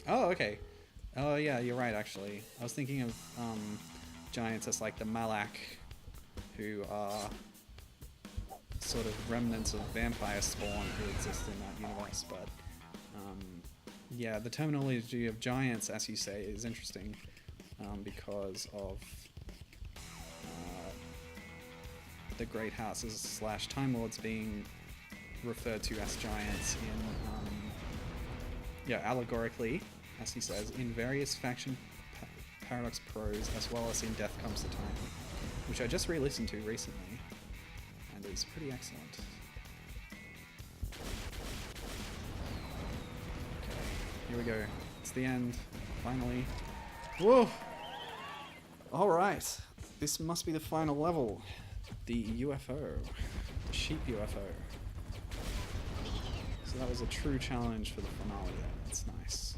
Oh, okay. Oh yeah, you're right actually. I was thinking of giants as like the Malak, who are sort of remnants of vampire spawn who exist in that universe, but yeah, the terminology of giants, as you say, is interesting because of the Great Houses / Time Lords being referred to as giants in, yeah, allegorically, as he says, in various faction paradox prose, as well as in Death Comes to Time, which I just re-listened to recently, and is pretty excellent. Okay, here we go. It's the end, finally. Whoa! Alright, this must be the final level. The UFO. The sheep UFO. So that was a true challenge for the finale there. That's nice.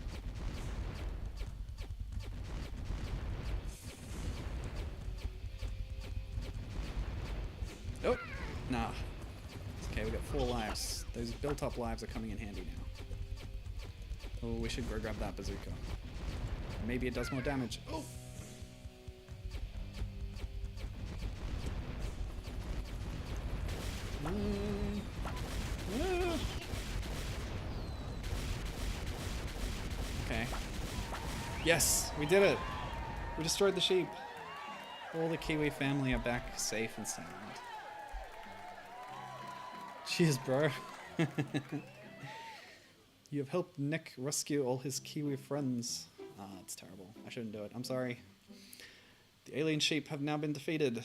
Oh! Nah. Okay, we got 4 lives. Those built up lives are coming in handy now. Oh, we should go grab that bazooka. Maybe it does more damage. Oh! Okay. Yes, we did it. We destroyed the sheep. All the Kiwi family are back safe and sound. Cheers, bro. You have helped Nick rescue all his Kiwi friends. Ah, it's terrible. I shouldn't do it. I'm sorry. The alien sheep have now been defeated.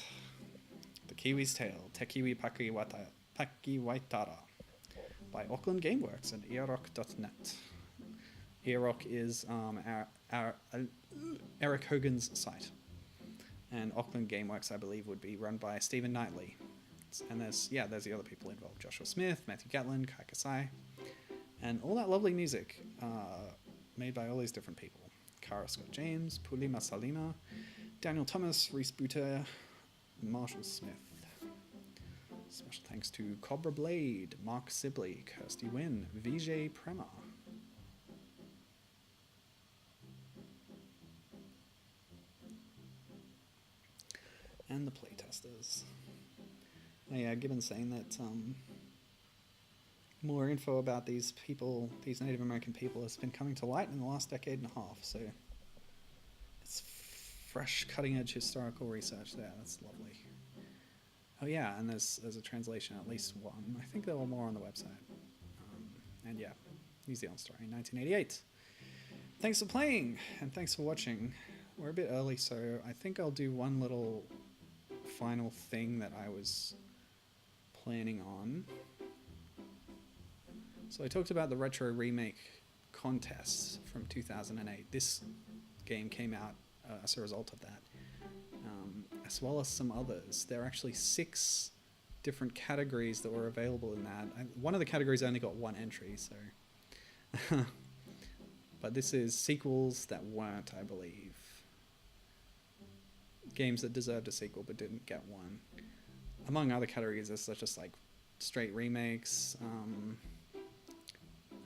The Kiwi's Tale, Te Kiwi Pakiwaitara, by Auckland Gameworks and earrock.net. Earrock is Eric Hogan's site, and Auckland Gameworks, I believe, would be run by Stephen Knightley. And there's the other people involved: Joshua Smith, Matthew Gatlin, Kai Kasai, and all that lovely music made by all these different people: Kara Scott James, Pulima Salima, Daniel Thomas, Reese Buter, Marshall Smith. Special thanks to Cobra Blade, Mark Sibley, Kirsty Wynn, Vijay Prema. And the playtesters. Oh yeah, Gibbon's saying that more info about these people, these Native American people, has been coming to light in the last decade and a half, so it's fresh, cutting-edge historical research there. That's lovely. Oh yeah, and there's a translation, at least one. I think there were more on the website. And yeah, New Zealand Story, 1988. Thanks for playing, and thanks for watching. We're a bit early, so I think I'll do one little final thing that I was planning on. So I talked about the Retro Remake contests from 2008. This game came out as a result of that, as well as some others. There are actually 6 different categories that were available in that. One of the categories only got 1 entry, so... But this is sequels that weren't, I believe. Games that deserved a sequel but didn't get one. Among other categories, there's just like straight remakes,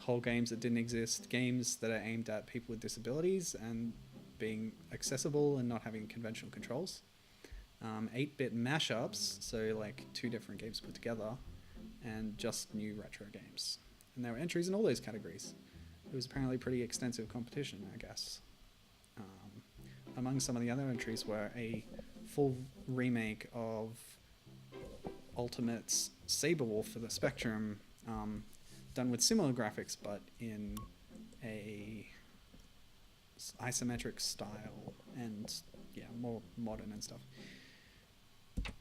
whole games that didn't exist, games that are aimed at people with disabilities and being accessible and not having conventional controls. 8-bit mashups, so like 2 different games put together, and just new retro games. And there were entries in all those categories. It was apparently pretty extensive competition, I guess. Among some of the other entries were a full remake of Ultimate's Saber Wolf for the Spectrum, done with similar graphics but in a isometric style and more modern and stuff.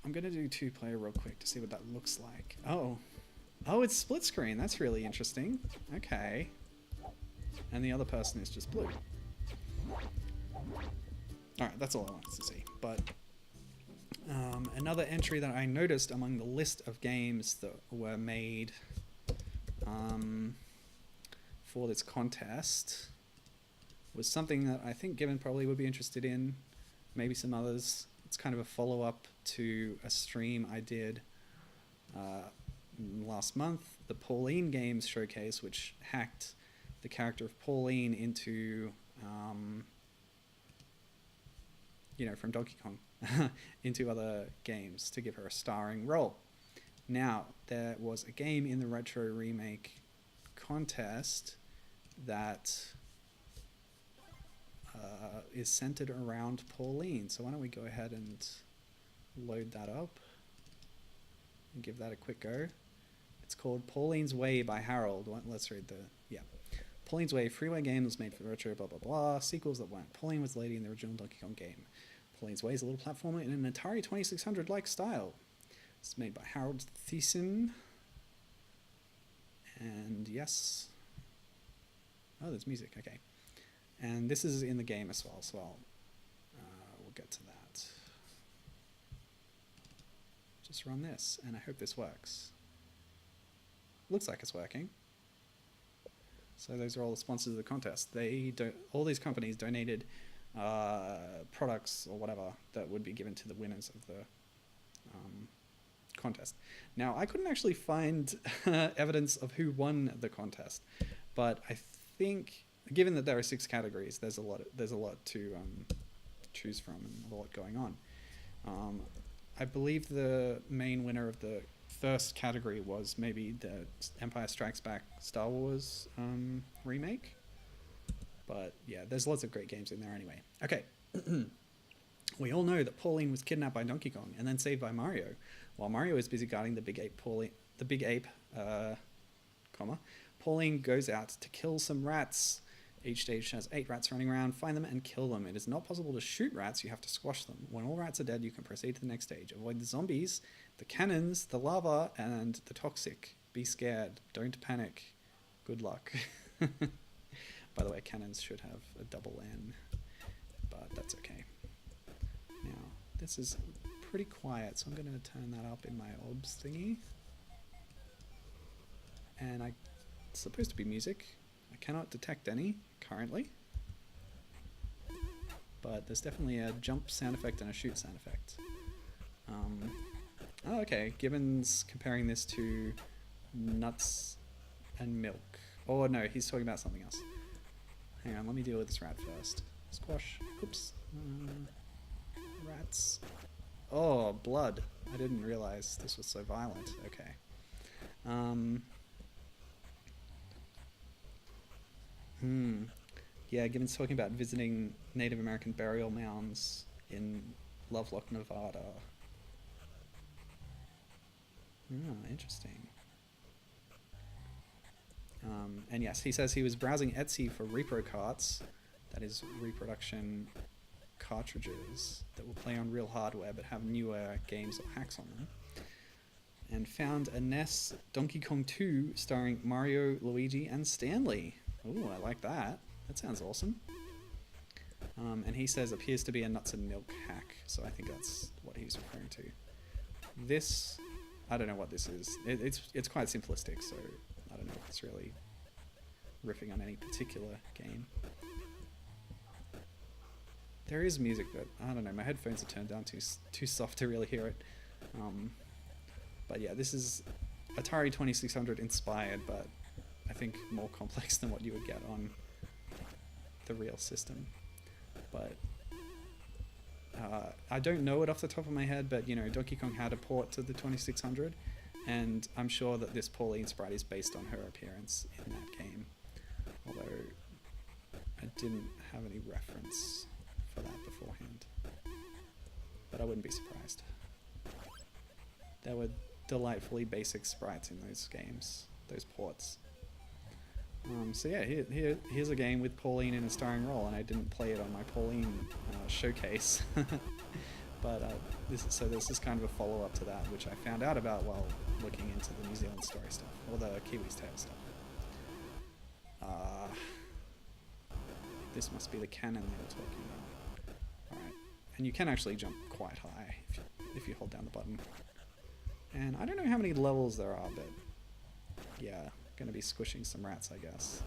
I'm gonna do 2-player real quick to see what that looks like. Oh, it's split screen. That's really interesting. Okay. And the other person is just blue. Alright, that's all I wanted to see. But another entry that I noticed among the list of games that were made for this contest was something that I think Given probably would be interested in, maybe some others. It's kind of a follow-up to a stream I did last month, the Pauline Games Showcase, which hacked the character of Pauline into, from Donkey Kong, into other games to give her a starring role. Now, there was a game in the Retro Remake contest that is centered around Pauline. So why don't we go ahead and load that up and give that a quick go. It's called Pauline's Way by Harold. Let's read Pauline's Way, freeware game was made for retro, blah, blah, blah. Sequels that weren't. Pauline was the lady in the original Donkey Kong game. Pauline's Way is a little platformer in an Atari 2600-like style. It's made by Harold Thiessen. And yes. Oh, there's music, okay. And this is in the game as well, so we'll get to that. Just run this, and I hope this works. Looks like it's working. So those are all the sponsors of the contest. All these companies donated products or whatever that would be given to the winners of the contest. Now, I couldn't actually find evidence of who won the contest, but I think, given that there are 6 categories, there's a lot to choose from and a lot going on. I believe the main winner of the first category was maybe the Empire Strikes Back Star Wars remake. But yeah, there's lots of great games in there anyway. Okay. We all know that Pauline was kidnapped by Donkey Kong and then saved by Mario. While Mario is busy guarding the big ape, Pauline goes out to kill some rats. Each stage has 8 rats running around. Find them and kill them. It is not possible to shoot rats. You have to squash them. When all rats are dead, you can proceed to the next stage. Avoid the zombies, the cannons, the lava, and the toxic. Be scared. Don't panic. Good luck. By the way, cannons should have a double N, but that's okay. Now, this is pretty quiet, so I'm going to turn that up in my OBS thingy. And it's supposed to be music. I cannot detect any currently, but there's definitely a jump sound effect and a shoot sound effect. Oh, okay. Gibbons comparing this to nuts and milk. Oh no, he's talking about something else. Hang on, let me deal with this rat first. Squash. Oops. Rats. Oh, blood. I didn't realize this was so violent. Okay. Yeah, Gibbons talking about visiting Native American burial mounds in Lovelock, Nevada. Oh, interesting. And yes, he says he was browsing Etsy for repro carts, that is reproduction cartridges that will play on real hardware but have newer games or hacks on them. And found a NES Donkey Kong 2 starring Mario, Luigi, and Stanley. Ooh, I like that. That sounds awesome. And he says appears to be a nuts and milk hack, so I think that's what he's referring to. This, I don't know what this is. It's quite simplistic, so I don't know if it's really riffing on any particular game. There is music, but I don't know. My headphones are turned down too soft to really hear it. But yeah, this is Atari 2600 inspired, but I think more complex than what you would get on the real system. But I don't know it off the top of my head, but you know, Donkey Kong had a port to the 2600, and I'm sure that this Pauline sprite is based on her appearance in that game. Although I didn't have any reference for that beforehand, but I wouldn't be surprised. There were delightfully basic sprites in those games, those ports. So yeah, here's a game with Pauline in a starring role, and I didn't play it on my Pauline showcase. But this is kind of a follow-up to that, which I found out about while looking into the New Zealand story stuff, or the Kiwi's Tale stuff. This must be the cannon they were talking about. Alright, and you can actually jump quite high if you hold down the button. And I don't know how many levels there are, but yeah, gonna be squishing some rats, I guess.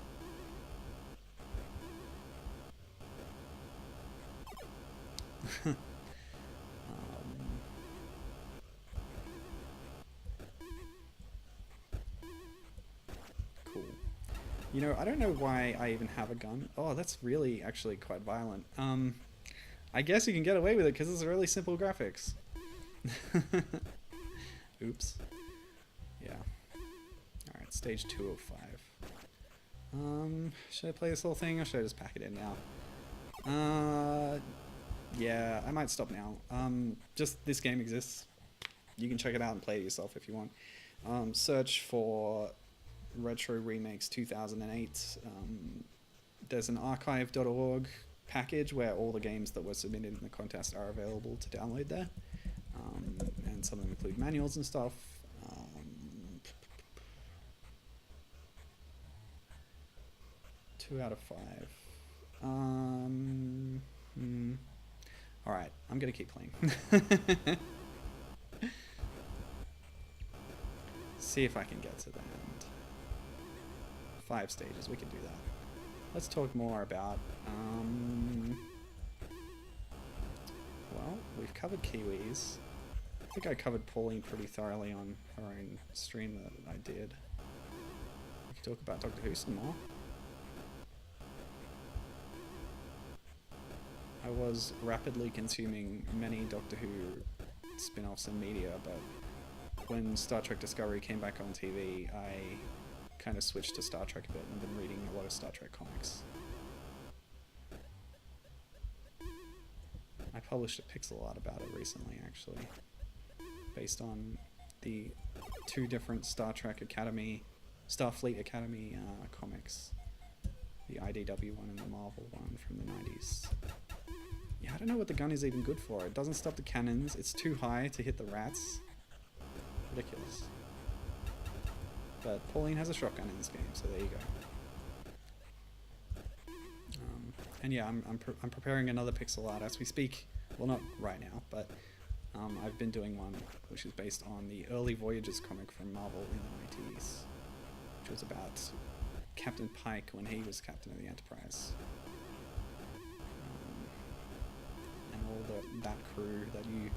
Cool. You know, I don't know why I even have a gun. Oh, that's really actually quite violent. I guess you can get away with it because it's really simple graphics. Oops. Yeah. Alright, stage 2 of 5. Should I play this whole thing or should I just pack it in now? Yeah, I might stop now. Just this game exists. You can check it out and play it yourself if you want. Search for Retro Remakes 2008. There's an archive.org package where all the games that were submitted in the contest are available to download there. And some of them include manuals and stuff. 2 out of 5. Alright, I'm gonna keep playing. See if I can get to the end. 5 stages, we can do that. Let's talk more about... well, we've covered Kiwis. I think I covered Pauline pretty thoroughly on her own stream that I did. We can talk about Doctor Who some more. I was rapidly consuming many Doctor Who spin-offs and media, but when Star Trek Discovery came back on TV, I kind of switched to Star Trek a bit and I've been reading a lot of Star Trek comics. I published a pixel art about it recently, actually, based on the 2 different Starfleet Academy comics, the IDW one and the Marvel one from the 90s. Yeah, I don't know what the gun is even good for. It doesn't stop the cannons, it's too high to hit the rats. Ridiculous. But Pauline has a shotgun in this game, so there you go. And yeah, I'm preparing another pixel art as we speak. Well, not right now, but I've been doing one which is based on the early Voyages comic from Marvel in the 90s, which was about Captain Pike when he was captain of the Enterprise. And all that crew that you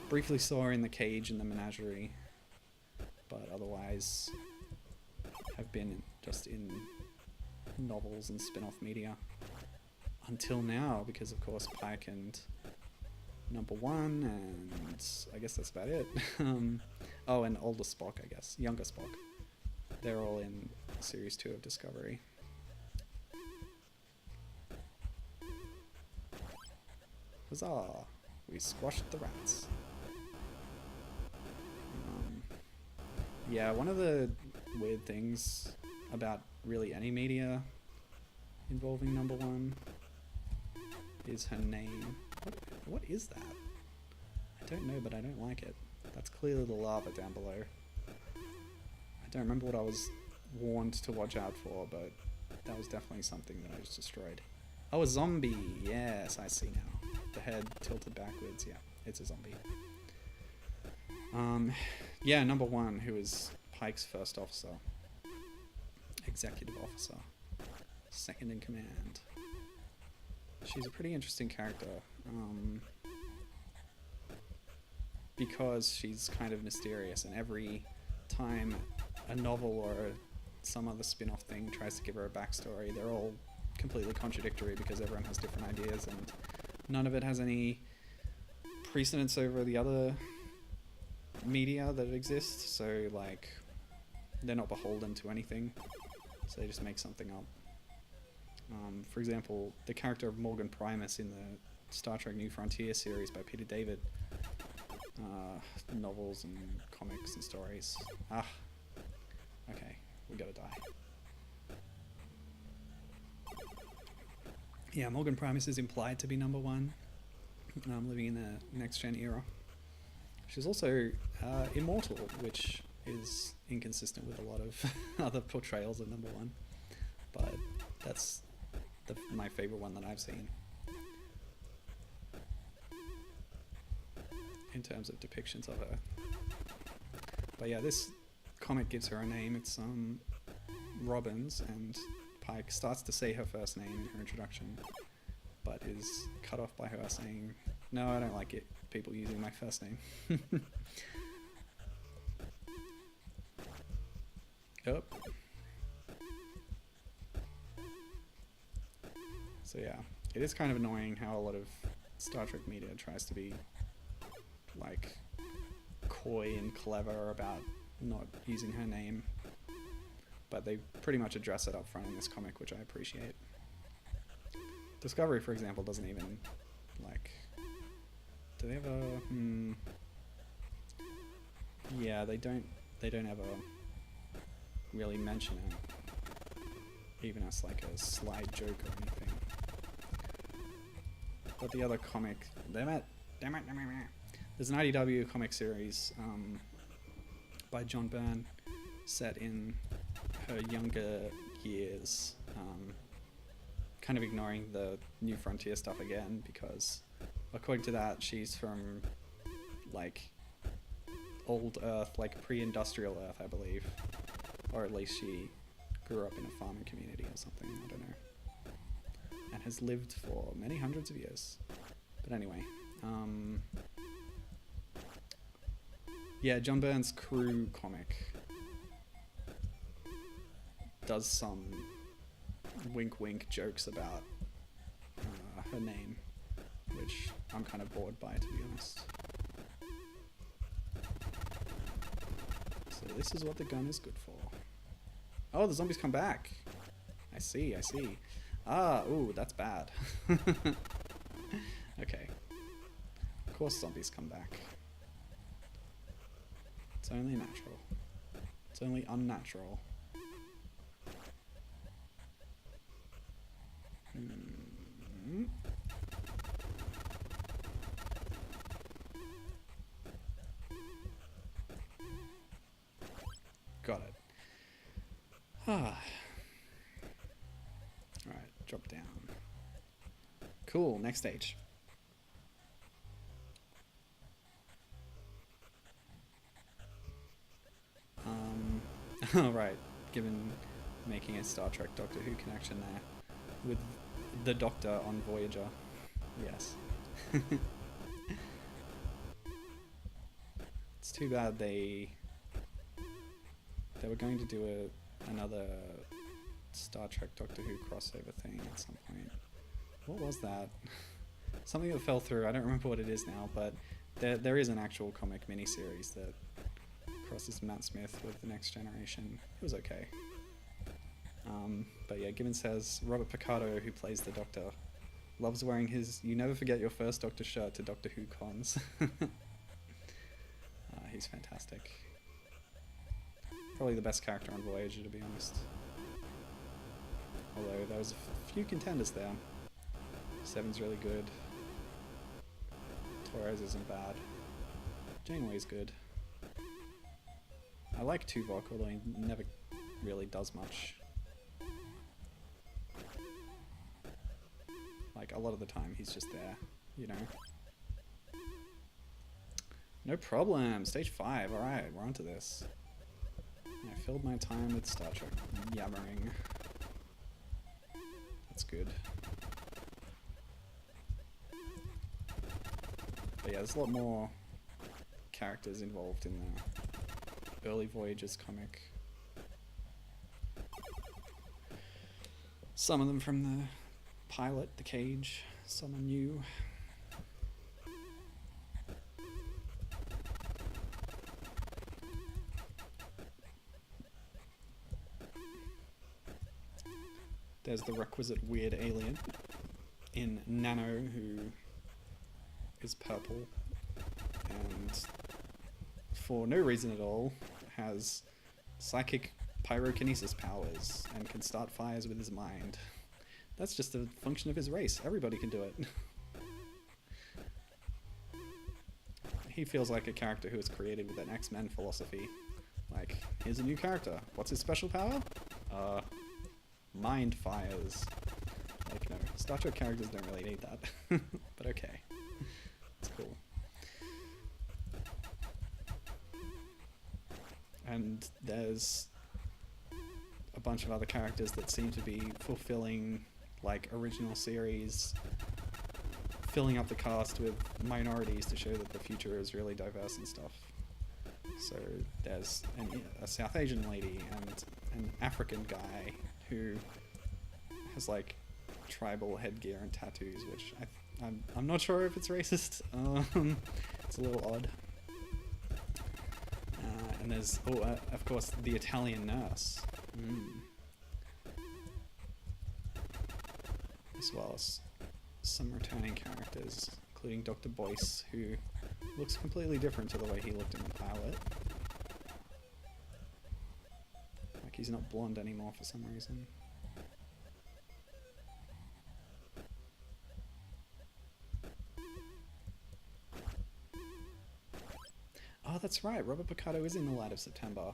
briefly saw in the cage in the menagerie, but otherwise have been just in novels and spin-off media until now, because of course Pike and Number 1, and I guess that's about it. Oh, and older Spock, I guess, younger Spock. They're all in Series 2 of Discovery. Huzzah! We squashed the rats. Yeah, one of the weird things about really any media involving Number 1 is her name. What is that? I don't know, but I don't like it. That's clearly the lava down below. I don't remember what I was warned to watch out for, but that was definitely something that I just destroyed. Oh, a zombie! Yes, I see now. The head tilted backwards. Yeah, it's a zombie. Yeah, number 1, who is Pike's first officer. Executive officer. Second in command. She's a pretty interesting character. Because she's kind of mysterious, and every time a novel or some other spin-off thing tries to give her a backstory, they're all completely contradictory because everyone has different ideas and none of it has any precedence over the other media that exists, so like they're not beholden to anything, so they just make something up. For example, the character of Morgan Primus in the Star Trek New Frontier series by Peter David, novels and comics and stories. Okay, we gotta die. Yeah, Morgan Primus is implied to be number 1, living in the next-gen era. She's also immortal, which is inconsistent with a lot of other portrayals of number 1, but that's my favorite one that I've seen in terms of depictions of her. But yeah, this comic gives her a name. It's Robbins, and Pike starts to say her first name in her introduction, but is cut off by her saying, "No, I don't like it. People using my first name." Yep. So yeah, it is kind of annoying how a lot of Star Trek media tries to be like coy and clever about not using her name, but they pretty much address it up front in this comic, which I appreciate. Discovery, for example, doesn't even like, do they have a yeah, they don't ever really mention it, even as like a slide joke or anything. But the other comic, damn it, there's an IDW comic series by John Byrne set in her younger years, kind of ignoring the New Frontier stuff again, because according to that, she's from like old Earth, like pre-industrial Earth, I believe, or at least she grew up in a farming community or something, I don't know, and has lived for many hundreds of years. But anyway, yeah, John Byrne's Crew comic does some wink wink jokes about her name, which I'm kind of bored by, to be honest. So this is what the gun is good for. Oh, the zombies come back. I see. Ooh, that's bad. Okay. Of course zombies come back. It's only natural. It's only unnatural. Got it. Alright, drop down. Cool, next stage. Alright, given making a Star Trek Doctor Who connection there with the Doctor on Voyager. Yes. It's too bad they were going to do another Star Trek Doctor Who crossover thing at some point. What was that? Something that fell through. I don't remember what it is now, but there is an actual comic miniseries that crosses Matt Smith with the Next Generation. It was okay. But yeah, Gibbon says Robert Picardo, who plays the Doctor, loves wearing his "You Never Forget Your First Doctor" shirt to Doctor Who cons. He's fantastic. Probably the best character on Voyager, to be honest. Although there was a few contenders there. Seven's really good. Torres isn't bad. Janeway's good. I like Tuvok, although he never really does much. Like, a lot of the time he's just there, you know? No problem, stage 5, alright, we're on to this. I filled my time with Star Trek yammering. That's good. But yeah, there's a lot more characters involved in the early Voyages comic. Some of them from the pilot, The Cage, some are new. There's the requisite weird alien in Nano who is purple and for no reason at all has psychic pyrokinesis powers and can start fires with his mind. That's just a function of his race. Everybody can do it. He feels like a character who was created with an X-Men philosophy. Like, here's a new character. What's his special power? Mind fires. Like, no, Star Trek characters don't really need that. But okay. It's cool. And there's a bunch of other characters that seem to be fulfilling, like, original series, filling up the cast with minorities to show that the future is really diverse and stuff. So there's a South Asian lady and an African guy who has like tribal headgear and tattoos, which I'm not sure if it's racist. It's a little odd. And there's of course the Italian nurse, as well as some returning characters, including Dr. Boyce, who looks completely different to the way he looked in the pilot. Like, he's not blonde anymore for some reason. Oh, that's right, Robert Picardo is in The Light of September.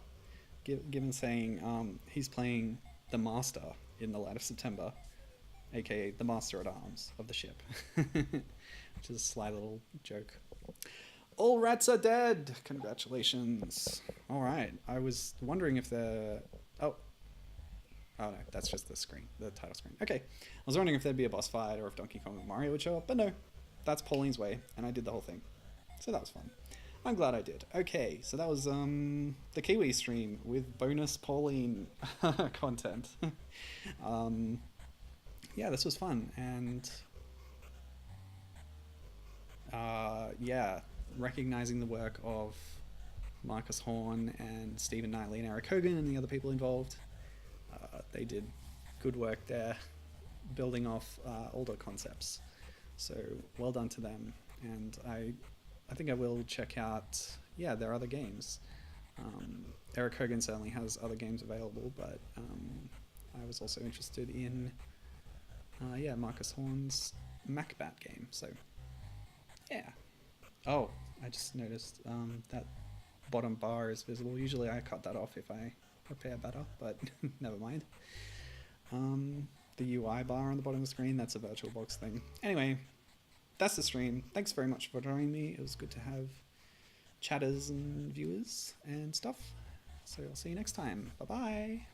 Given saying he's playing the Master in The Light of September, aka the Master at Arms of the ship. Which is a sly little joke. All rats are dead! Congratulations. Alright, I was wondering if the... Oh no, that's just the screen, the title screen. Okay, I was wondering if there'd be a boss fight or if Donkey Kong and Mario would show up, but no. That's Pauline's way, and I did the whole thing. So that was fun. I'm glad I did. Okay, so that was the Kiwi stream with bonus Pauline content. Yeah, this was fun, and yeah, recognizing the work of Marcus Horn and Stephen Knightley and Eric Hogan and the other people involved. They did good work there, building off older concepts. So well done to them, and I think I will check out, yeah, their other games. Eric Hogan certainly has other games available, but I was also interested in yeah, Marcus Horn's MacBat game, so yeah. Oh, I just noticed that bottom bar is visible. Usually I cut that off if I prepare better, but never mind. The UI bar on the bottom of the screen, that's a VirtualBox thing. Anyway, that's the stream. Thanks very much for joining me. It was good to have chatters and viewers and stuff. So I'll see you next time. Bye-bye.